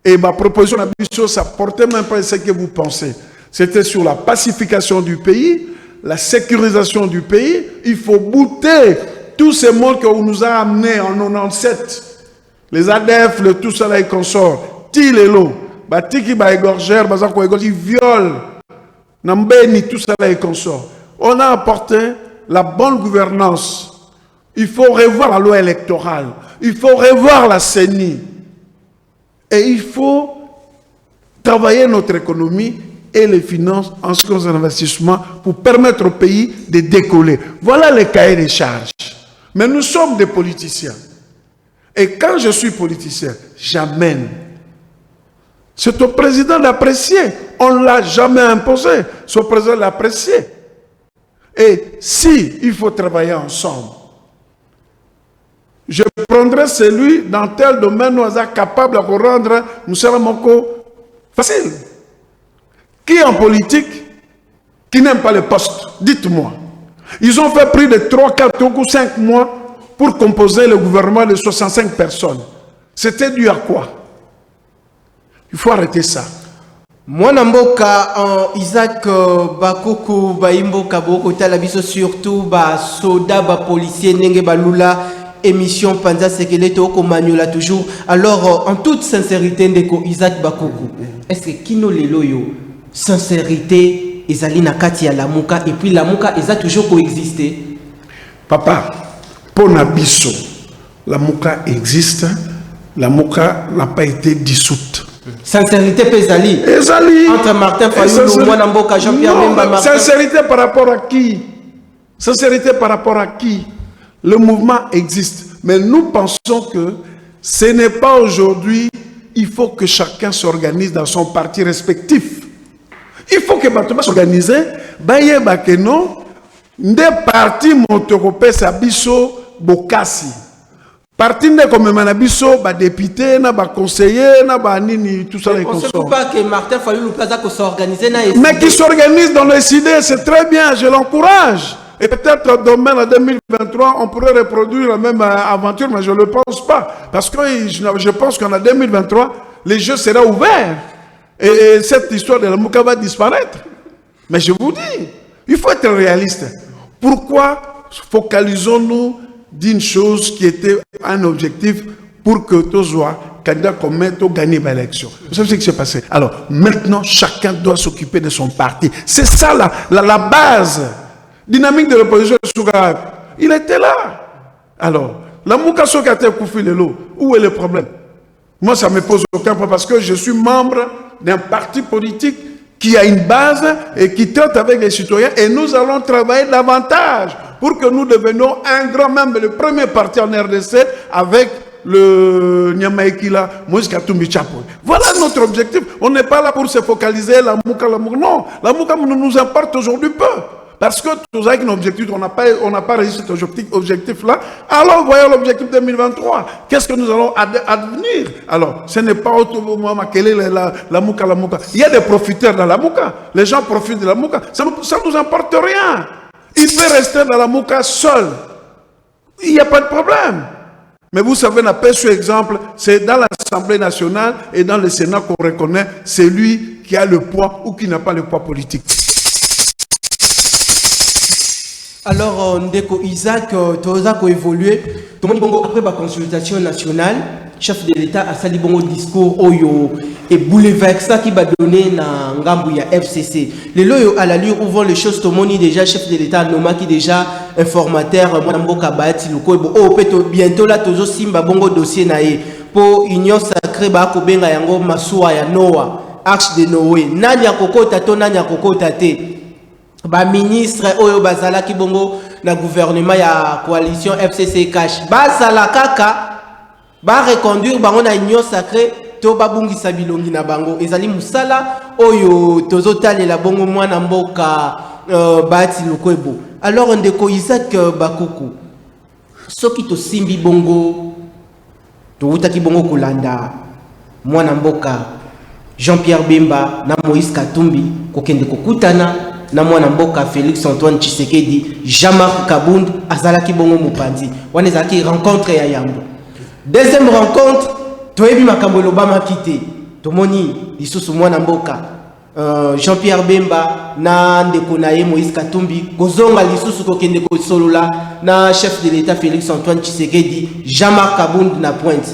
G: Et ma proposition, ça portait même pas ce que vous pensez. C'était sur la pacification du pays, la sécurisation du pays. Il faut bouter tous ces mots qu'on nous a amenés en 97. Les ADF, le tout ça là, ils consortent. Til et l'eau. Batiki ba égorgère, bazako égorgère, ils violent. Nambeni, tout ça là, ils consortent. On a apporté la bonne gouvernance. Il faut revoir la loi électorale. Il faut revoir la CENI. Et il faut travailler notre économie et les finances en ce qui concerne l'investissement pour permettre au pays de décoller. Voilà les cahiers des charges. Mais nous sommes des politiciens. Et quand je suis politicien, j'amène. C'est au président d'apprécier. On ne l'a jamais imposé. C'est au président d'apprécier. Et si il faut travailler ensemble, je prendrai celui dans tel domaine où on est capable de rendre Moussala Moko facile. Qui en politique, qui n'aime pas le poste? Dites-moi. Ils ont fait plus de 3, 4 ou 5 mois pour composer le gouvernement de 65 personnes. C'était dû à quoi? Il faut arrêter ça.
F: Mwana mboka Isaac Bakoko Baimboka Boko Talabiso surtout ba soda ba policier nenge balula émission Panza Sekeleto ko Maniola toujours. Alors en toute sincérité ndeko Isaac Bakoko, est-ce que kino lelo yo sincérité ezali na kati ya Lamuka et puis Lamuka eza toujours coexister?
G: Papa, pour Nabiso, Lamuka existe, Lamuka n'a pas été dissoute.
F: Sincérité Pézali. Entre Martin Fayou, Mwana Mboka, Jean-Pierre Bemba, Martin.
G: Sincérité par rapport à qui? Sincérité par rapport à qui? Le mouvement existe. Mais nous pensons que ce n'est pas aujourd'hui. Il faut que chacun s'organise dans son parti respectif. Il faut que Batoma s'organise. Baye Bakeno, des partis Monteropé Sabiso Bokassi. Parti de comme Manabiso, député, conseiller, tout ça.
F: On ne sait pas que Martin Fayou s'organiser.
G: Mais qui s'organise dans les idées, c'est très bien, je l'encourage. Et peut-être demain, en 2023, on pourrait reproduire la même aventure, mais je ne le pense pas. Parce que je pense qu'en 2023, les jeux seront ouverts. Et cette histoire de la Mouka va disparaître. Mais je vous dis, il faut être réaliste. Pourquoi focalisons-nous d'une chose qui était un objectif pour que tous soient candidats communs pour gagner l'élection? Vous savez ce qui s'est passé? Alors, maintenant, chacun doit s'occuper de son parti. C'est ça la base dynamique de l'opposition. Il était là. Alors, la Moukasso qui a été coupé le lot, où est le problème? Moi, ça ne me pose aucun problème parce que je suis membre d'un parti politique qui a une base et qui traite avec les citoyens, et nous allons travailler davantage pour que nous devenions un grand, même le premier parti en RDC avec le Nyamaekila, Moïse Katumbi Chapo. Voilà notre objectif. On n'est pas là pour se focaliser la Mouka. Non, la Mouka nous importe aujourd'hui peu. Parce que tout ça, objectif, on n'a pas réussi cet objectif-là. Alors, voyons l'objectif 2023. Qu'est-ce que nous allons advenir? Alors, ce n'est pas autrement quelle est la Mouka. Il y a des profiteurs dans la Mouka. Les gens profitent de la Mouka. Ça ne nous importe rien. Il peut rester dans la Mouka seul. Il n'y a pas de problème. Mais vous savez, un aperçu exemple, c'est dans l'Assemblée nationale et dans le Sénat qu'on reconnaît celui qui a le poids ou qui n'a pas le poids politique.
F: Alors, Ndeko Isaac, tu as évolué. Tout le monde, après la consultation nationale, chef de l'État a sali bongo discours Oyo et bouleversé qui va donner na Ngambu ya FCC. Les loyo à l'allure où vont les choses, tout le monde déjà chef de l'État Noma qui déjà informateur moi mboka baati luko oh peut bientôt là tozo simba bongo dossier nae pour union sacrée ba ko benga yango masuwa ya Noah arche de Noé nani akokota to nani akokota te. Ba ministre oyo bazala ki bongo na gouvernement ya coalition FCC cash bazala kaka ba reconduire bango na union sacrée to babungisa bilongi na bango ezali musala oyo tozotalela bongo mwana mboka bati lukwebo. Alors Ndeko Isaac Bakoko soki to simbi bongo to utaki bongo kolanda mwana mboka Jean-Pierre Bemba na Moïse Katumbi kokende kokutana na mwana mboka Félix Antoine Tshisekedi Jean-Marc Kabund azalaki bongo mopanzi wana ezalaki rencontre ya yambo. Deuxième rencontre toyebi makambo lobama kite tomoni lisusu mwana mboka Jean-Pierre Bemba na ndeko na ye Moïse Katumbi kozonga lisusu kokende kosolola na chef de l'État Félix Antoine Tshisekedi Jean-Marc Kabund na pointe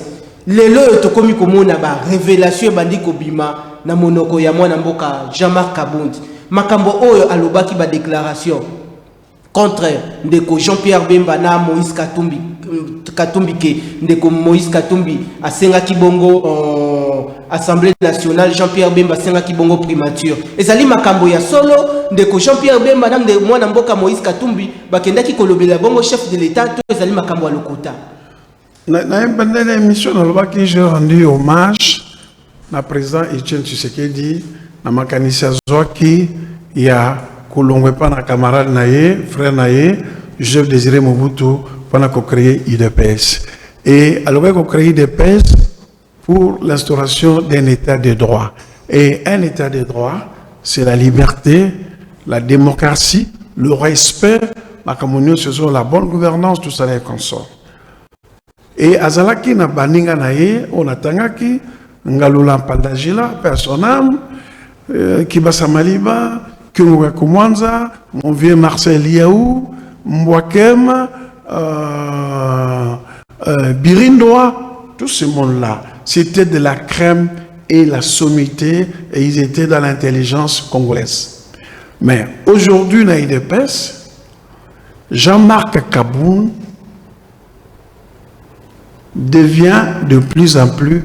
F: lelo tokomi komona ba révélation bandi kobima na monoko ya mwana mboka Jean-Marc Kabund makambo oyo alobaki ba déclaration contre ndeko Jean-Pierre Bemba na Moïse Katumbi ke ndeko Moïse Katumbi asenga kibongo Assemblée nationale Jean-Pierre Bemba asenga kibongo primature ezali makambo ya solo ndeko Jean-Pierre Bemba na ndeko mwana mboka Moïse Katumbi bakendaki kolobela bongo chef de l'État to ezali makambo ya lokota
G: na une émission dans laquelle j'ai rendu hommage na président Etienne Tshisekedi na makanisi Zoki ya kulongwe pa na camarade naye frère naye Joseph Désiré Mobutu pendant qu'on crée IDPS et alors qu'on crée IDPS pour l'instauration d'un état de droit et un état de droit c'est la liberté, la démocratie, le respect, la communion sur la bonne gouvernance, tout ça les consorts. Et azalaki na baninga naye on atangaki ngalula pandajila personnam Kibasa Maliba, Kyunga Kumwanza, mon vieux Marcel Yaou, Mwakem, Birindoa, tout ce monde-là, c'était de la crème et la sommité, et ils étaient dans l'intelligence congolaise. Mais aujourd'hui, dans l'IDPS, Jean-Marc Kaboun devient de plus en plus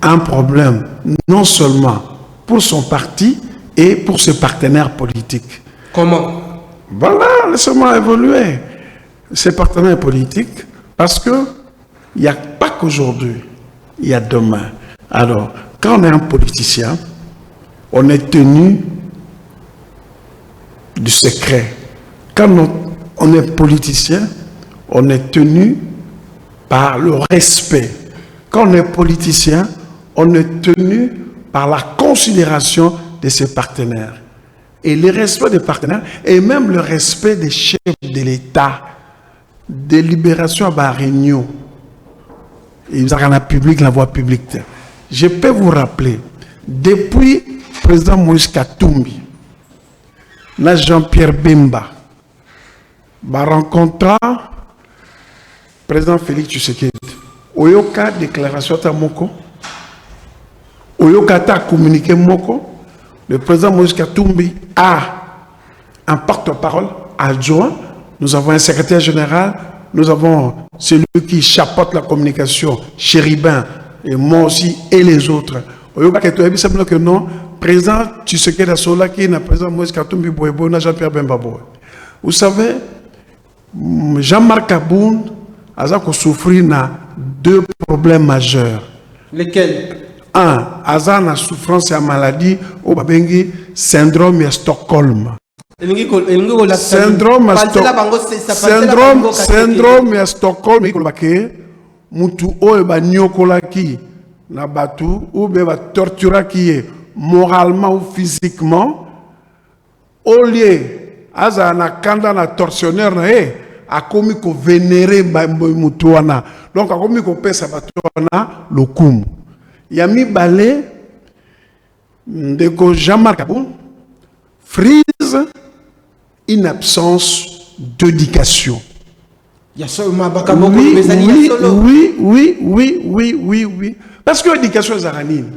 G: un problème, non seulement pour son parti et pour ses partenaires politiques.
F: Comment?
G: Voilà, laissez-moi évoluer. Ses partenaires politiques, parce que il n'y a pas qu'aujourd'hui, il y a demain. Alors, quand on est un politicien, on est tenu du secret. Quand on est politicien, on est tenu par le respect. Quand on est politicien, on est tenu par la considération de ses partenaires. Et le respect des partenaires, et même le respect des chefs de l'État, des libérations à Réunion, et vous avez la public, la voie publique. Je peux vous rappeler, depuis le président Moïse Katumbi, là Jean-Pierre Bemba, va rencontrer le président Félix Tshisekedi. Oyoka déclaration à Moko, Oyoka ta communiqué Moko, le président Moïse Katumbi a un porte-parole adjoint, nous avons un secrétaire général, nous avons celui qui chapeaute la communication, Chéribin, et moi aussi, et les autres. Oyoka Ketoyebi, c'est que non, président Tshisekedi Asola qui est le président Moïse Katumbi Boebo, Jean-Pierre Bemba. Vous savez, Jean-Marc Kaboun aza ko souffrir na deux problèmes majeurs.
F: Lesquels?
G: Un, aza na souffrance ya maladie au babengi syndrome ya Stockholm. Syndrome ya Stockholm ikolobake mutu oyo banyokolaki na batu ou be ba torturaki ye moralement ou physiquement au lieu aza na kanda na tortionnaire na ye akomi ko vénérer mutu wana donc akomi ko pesa batu wana lokumu ya mibale ndeko Jean-Marc Kaboun frise une absence d'éducation. Oui. Parce que l'éducation est zaranine.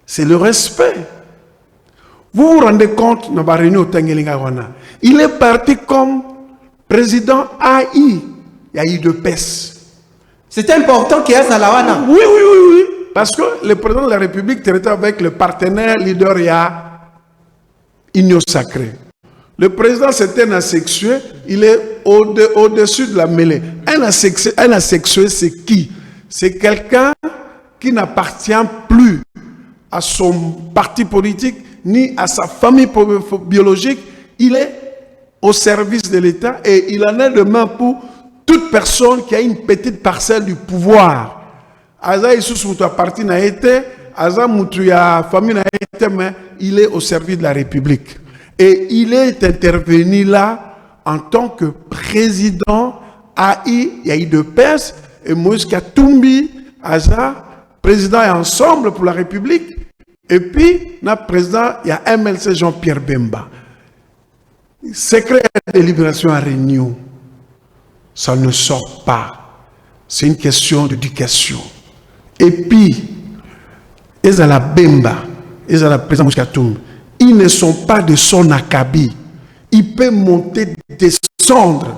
G: C'est le respect. Vous vous rendez compte, dans la réunion au Tengelingawana, il est parti comme président AI, AI de PES.
F: C'est important qu'il y ait Salawana.
G: Oui. Parce que le président de la République traitait avec le partenaire leader, il y a Union Sacrée. Le président, c'est un asexué, il est au-dessus de la mêlée. Un asexué, c'est qui? C'est quelqu'un qui n'appartient plus à son parti politique, ni à sa famille biologique. Il est au service de l'État et il en est de même pour toute personne qui a une petite parcelle du pouvoir. Aza Issous Moutou appartient à été, Aza Moutou ya famille na été, mais il est au service de la République. Et il est intervenu là en tant que président AI de PES et Moïse Katumbi, Aza, président et ensemble pour la République. Et puis, notre président, il y a MLC Jean-Pierre Bemba. Secret de libération à Réunion, ça ne sort pas. C'est une question d'éducation. Et puis, ils ont la Bemba, ils ont la président Moïse Katumbi. Ils ne sont pas de son acabit. Il peut monter, descendre.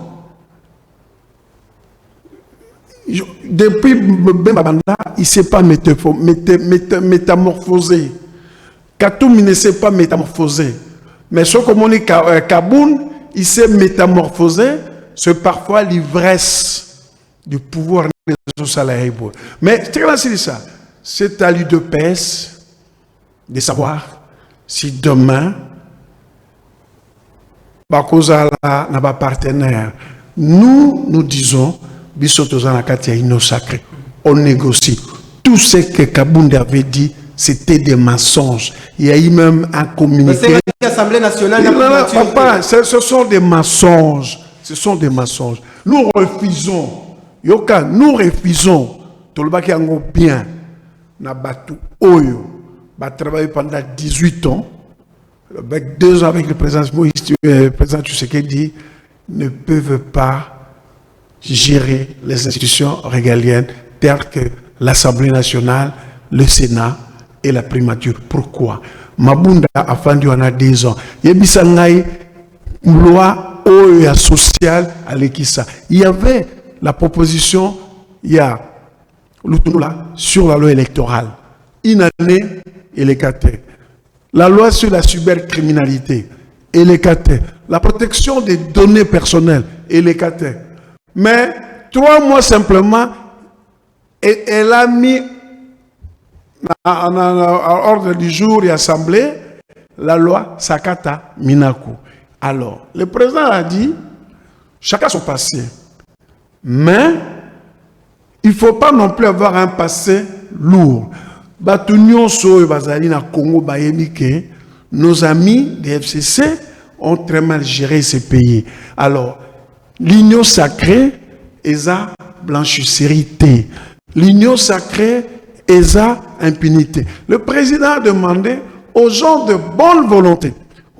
G: Depuis Bemba, il ne s'est pas métamorphosé. Katoum ne s'est pas métamorphosé. Mais ce qu'on dit Kaboun, il s'est métamorphosé, c'est parfois l'ivresse du pouvoir des salariés. Mais c'est ça. C'est à lui de PES de savoir si demain, Bakozala n'a pas partenaire, nous disons, on négocie. Tout ce que Kabound avait dit, c'était des mensonges. Il y a eu même un communiqué.
F: L'Assemblée nationale
G: papa, ce sont des mensonges. Ce sont des mensonges. Nous refusons. Yoka, nous refusons. Tolbaki ango bien. Nabatu Oyo. Va travailler pendant 18 ans. Avec 2 ans avec le président Tshisekedi, ne peuvent pas gérer les institutions régaliennes telles que l'Assemblée nationale, le Sénat et la primature. Pourquoi? Mabunda a fendu en a 10 ans. Il y a une loi sociale à l'Ekissa. Il y avait la proposition, il y a sur la loi électorale. Une année, elle est catée. La loi sur la cybercriminalité, elle est catée. La protection des données personnelles, elle est catée. Mais 3 mois simplement, elle a mis en ordre du jour et assemblée la loi Sakata Minaku. Alors, le président a dit, chacun son passé. Mais, il ne faut pas non plus avoir un passé lourd. Nos amis des FCC ont très mal géré ces pays. Alors, l'union sacrée est la blanchisserie. L'union sacrée est la impunité. Le président a demandé aux gens de bonne volonté.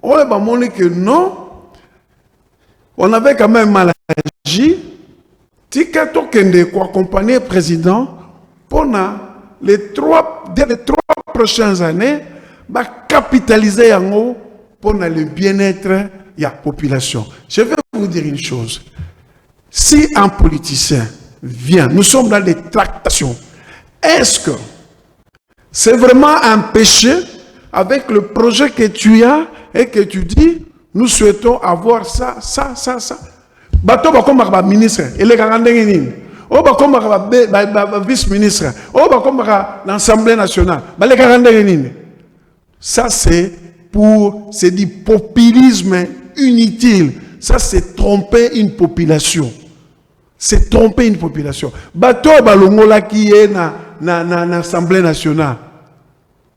G: On a dit que non, on avait quand même mal agi. Tikato Kende ko accompagner le président pendant les 3 prochaines années, va capitaliser pour le bien-être de la population. Je vais vous dire une chose. Si un politicien vient, nous sommes dans des tractations, est-ce que c'est vraiment un péché avec le projet que tu as et que tu dis, nous souhaitons avoir ça, ça, ça, ça. bato bakomaka ministre elekaka ndenge nini oyo bakomaka vice ministre oyo bakomaka l'Assemblée nationale balekaka ndenge nini. Ça c'est du populisme inutile. Ça c'est tromper une population. C'est tromper une population. Bato balongola qui est na Assemblée nationale.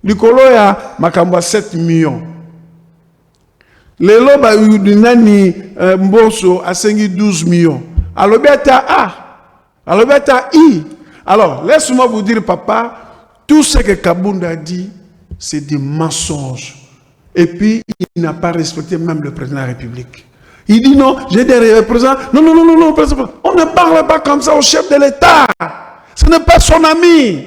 G: Likolo ya makamba 7 millions. Lelo ba udinani mboso asengi 12 millions. Alors beta A. Alors beta I. Alors laisse-moi vous dire papa, tout ce que Kabunda a dit, c'est des mensonges. Et puis il n'a pas respecté même le président de la République. Il dit non, j'ai des représentants. Non, président. On ne parle pas comme ça au chef de l'État. Ce n'est pas son ami.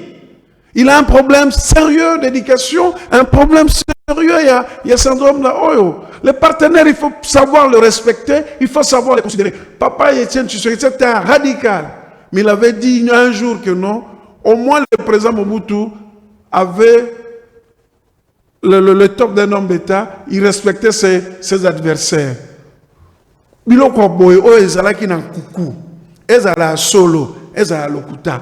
G: Il a un problème sérieux d'éducation, un problème sérieux, il y a syndrome de Oyo. Les partenaires, il faut savoir le respecter, il faut savoir les considérer. Papa Etienne Tshisekedi, c'était un radical. Mais il avait dit un jour que non, au moins le président Mobutu avait le top d'un homme d'État, il respectait ses adversaires. Biloko boy, o ezalaki na kuku, ezala solo, ezala lokuta.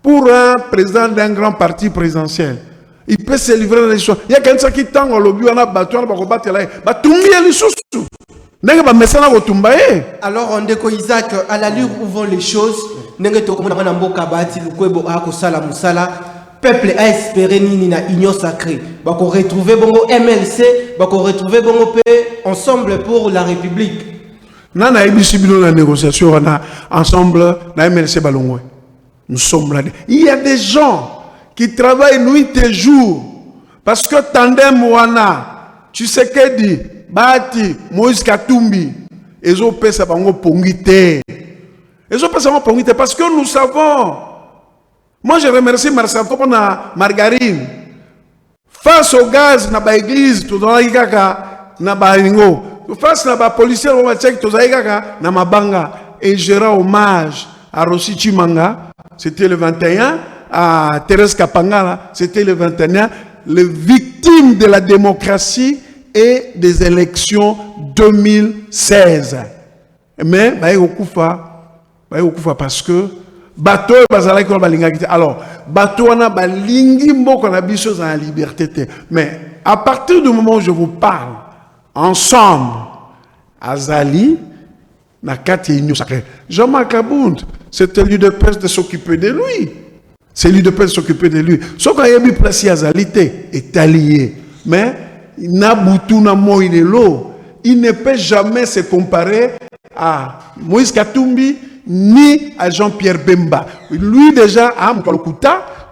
G: Pour un président d'un grand parti présidentiel, il peut se livrer dans les choses. Il y a quelqu'un qui tend au lobby, on a battu, on a battu là,
F: alors on déco Isaac, à l'allure où vont les choses, peuple a espéré ni na union sacrée. Bako retrouver bongo MLC, bako retrouver bongo paix ensemble pour la République.
G: Nana ebisibilo la négociation ensemble na MLC balongwe. Nous sommes là. Il y a des gens qui travaillent nuit et jour parce que tandem wana Tshisekedi Bati Moïse Katumbi ezo pesa bango pongité. Ezo pesa bango pongité parce que nous savons. Moi je remercie Marcel pour na margarine. Face au gaz na ba église tout dans kaka na ba ringo. Face na ba policier on va check tout kaka na mabanga et je rends hommage à Rossi Chimanga. C'était le 21, à Thérèse Kapangala, c'était le 21, les victimes de la démocratie et des élections 2016. Mais, parce que, bateau alors, bateau wana balingi mboko na biso dans la liberté. Mais, à partir du moment où je vous parle, ensemble, Azali, na kati union sacrée. Jean-Marc Abound, c'était lui de presse de s'occuper de lui. C'est lui de presse de s'occuper de lui. Ce qu'on a mis place à Zalité est allié. Mais Nabutu na Moïnelo, il ne peut jamais se comparer à Moïse Katumbi ni à Jean-Pierre Bemba. Lui déjà a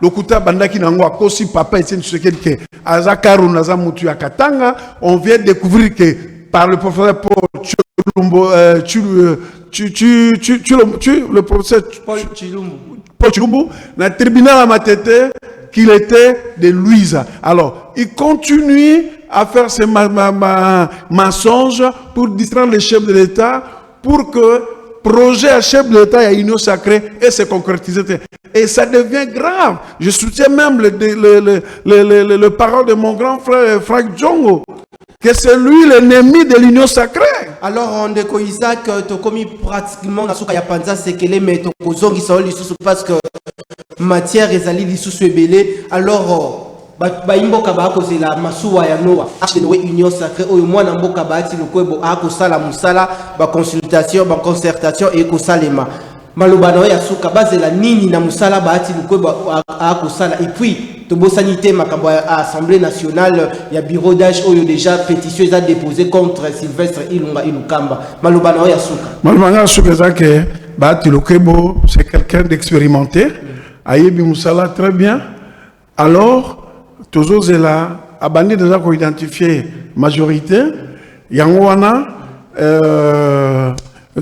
G: Lokuta bandaki nango akosi papa Etienne Tshisekedi ke Azakaru nazamutu ya Katanga. On vient découvrir que par le professeur Paul le professeur Paul Chilumbu, dans le tribunal à Matete, qu'il était de Louisa. Alors, il continue à faire ces mensonges pour distraire les chefs de l'État, pour que projet à chef de l'État et à union sacrée et se concrétiser. Et ça devient grave. Je soutiens même le parole de mon grand frère Frank Djongo, que c'est lui l'ennemi de l'union sacrée.
F: Alors on déco Isaac to commis pratiquement na suka ya panza sekele mais to kozongi sa lisusu parce que matière ezali lisusu ebele. Alors ba imboka ba ko la masuwa ya Noa acheter union sacrée oyo mwana mboka ba ati lokwebo ako sala musala ba consultation ba concertation et ko salema malobano ya suka bazela nini na musala ba ati lokwebo ako sala et puis Tobo sanité makambo à Assemblée nationale, il y a bureau d'âge où il y a déjà pétition a déposé contre Sylvestre Ilunga Ilukamba. Malubano ya suka.
G: Malubano ya suka zake Bati Lokebo, c'est quelqu'un d'expérimenté. Ayebi Moussala très bien. Alors Tozo Zela a bandé déjà qu'on identifier majorité. Yangoana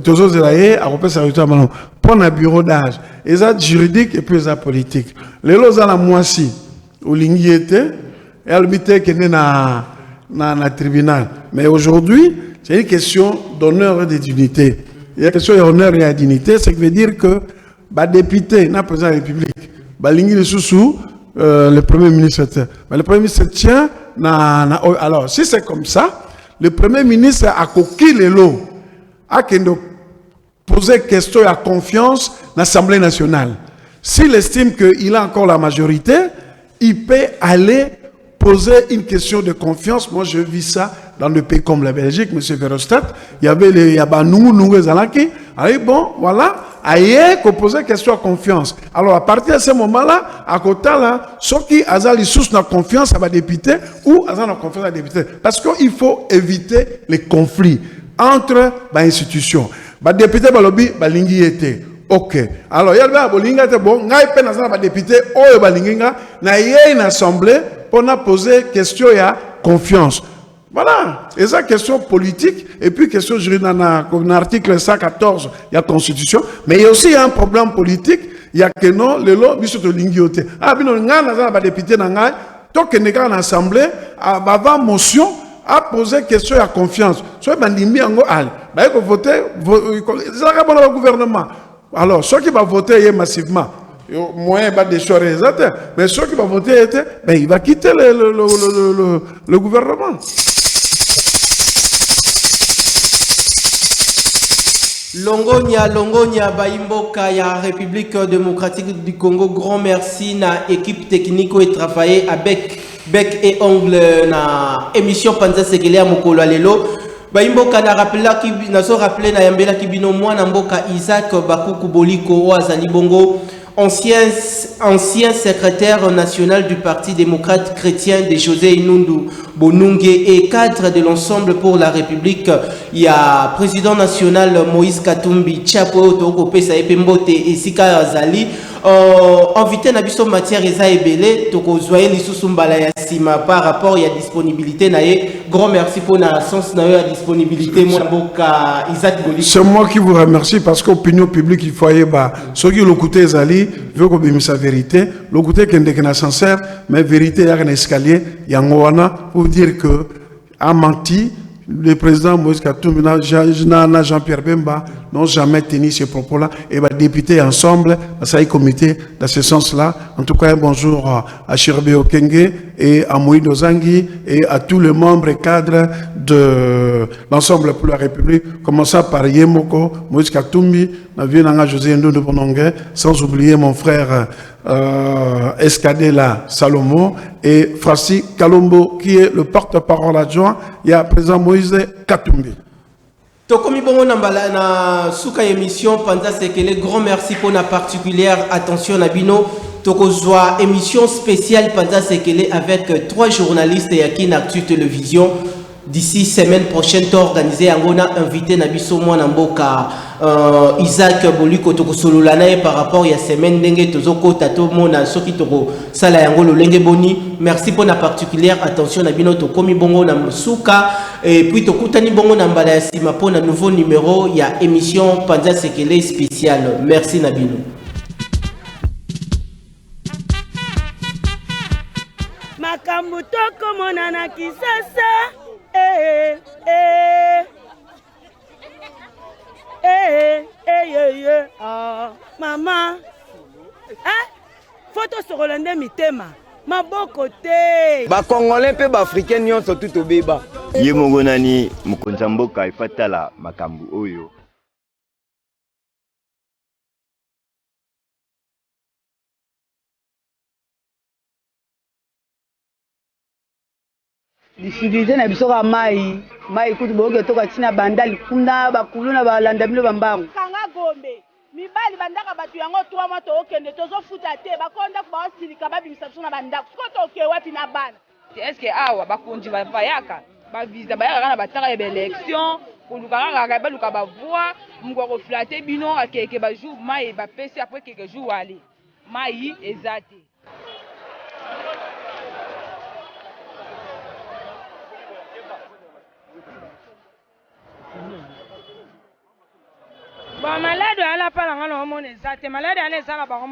G: Tozo Zela a repris sa résultat maintenant. Pour un bureau d'âge, ils ont juridique et puis ils ont politique. Les lois à la moitié. Au était et albité qui est dans le tribunal. Mais aujourd'hui, c'est une question d'honneur et de dignité. Il y a une question d'honneur et de dignité, ce qui veut dire que le député, le président de la République, le Premier ministre, le Premier ministre tient. Alors, si c'est comme ça, le Premier ministre a coquille les lots. poser question à confiance dans l'Assemblée nationale. S'il estime qu'il a encore la majorité, il peut aller poser une question de confiance. Moi, je vis ça dans le pays comme la Belgique, M. Verhofstadt. Il y avait les Yabanou, Zalaki. Allez, bon, voilà. Ailleurs, qu'on posait question à confiance. Alors, à partir de ce moment-là, à côté là, ceux qui ont les sources de confiance à la députée ou à la confiance à la députée. Parce qu'il faut éviter les conflits entre les institutions. Les députés, les lingui étaient. Ok. Alors, il y a des gens qui bon, les députés, une assemblée pour poser question à confiance. Voilà, et ça, question politique, et puis question juridique, dans l'article 114, il y a Constitution, mais il y a aussi un problème politique, il y a que non, le lot, il y a l'ingioté. Ah, bien, on a des députés dans tant que nous avons l'Assemblée, avant motion, à poser question à confiance. Soit bandimi en al, il faut voter, c'est le gouvernement. Alors, ceux qui vont voter massivement, moyen pas de choix réalisateur, mais ceux qui vont voter, ben, il va quitter le gouvernement.
F: Longonia, Baimboka, ya République démocratique du Congo, grand merci na équipe technique qui travaillé avec bec et ongle na émission Panza Sekele à Mokolo Lelo. Baimboka na rappela ki na so rappelé na yambela ki bino mwana mboka Isaac Bakuku Boliko Azali Bongo, ancien secrétaire national du Parti démocrate chrétien de José Inundu Bonunge et cadre de l'ensemble pour la République. Il y a président national Moïse Katumbi Chapo Toko Pesa Epembote et Sika Azali. Invité Nabiso matière Eza Ebele Toko Zoye Lissusumbala Yassima par rapport à la disponibilité. Grand merci pour la sens la disponibilité.
G: C'est moi qui vous remercie parce qu'opinion publique il faut y avoir ceux qui l'ont écouté Zali veut qu'on ait sa vérité. L'ont écouté qu'il est sincère, mais vérité il y a un escalier, il y a un goana pour dire que a menti. Le président Moïse Katumbi, Jean-Pierre Bemba n'ont jamais tenu ces propos-là et les députés ensemble, ça y est comité dans ce sens-là. En tout cas, un bonjour à Chirbe Okenge et à Moïse Ozangi et à tous les membres et cadres de l'ensemble pour la République, commençant par Yemoko, Moïse Katumbi, José Ndou de Bonongue, sans oublier mon frère Escadela Salomon et Francis Kalombo qui est le porte-parole adjoint. Il y a président Moïse Katumbi.
F: Tokomi bongo na suka émission Panza Sekele, grand merci pour la particulière attention à Bino. Tokozwa émission spéciale Panza Sekele avec 3 journalistes et Yakin Actu Télévision. D'ici semaine prochaine, tu as organisé un invité Nabiso Mwanamboka Isaac Boliko Toko Sololanae par rapport à la semaine Dengue Tozoko Tato Mona Soki Toko Sala Yangolo Lenge Boni. Merci pour la particulière attention Nabino Tokomi Bongo Namsuka et puis Tokutani Bongo Nambala Sima pour un nouveau numéro. Il y a émission Panza Sekele spéciale. Merci Nabino.
A: Makambu Toko Monana Kisasa. Maman, photo sur Rolande Mitema, ma bokote.
B: Ba Congolais pe ba Africain nyonso tout obeba.
C: Ye mongonani mukonza mboka ifatala makambu oyo.
D: Difficulté na biso ka mai kuti boke toka tina bandali kuna bakuluna balanda bino bambangu.
A: Kanga Gombe, mibali bandaka batu yango 3 mois to okende tozo futa te bakonda ba osilika babimisa biso na bandako. Koto oke wapi na bana.
E: Est-ce que awa bakonji vayaka ba visa bayaka na bataka ya élection pour lukaka ba luka ba voix mungwa flatter bino akeke ba jour mai ba pesi après quelques jours aller. Mai ezate. Bon, malade à la parole, on est malade à l'aise à la barre,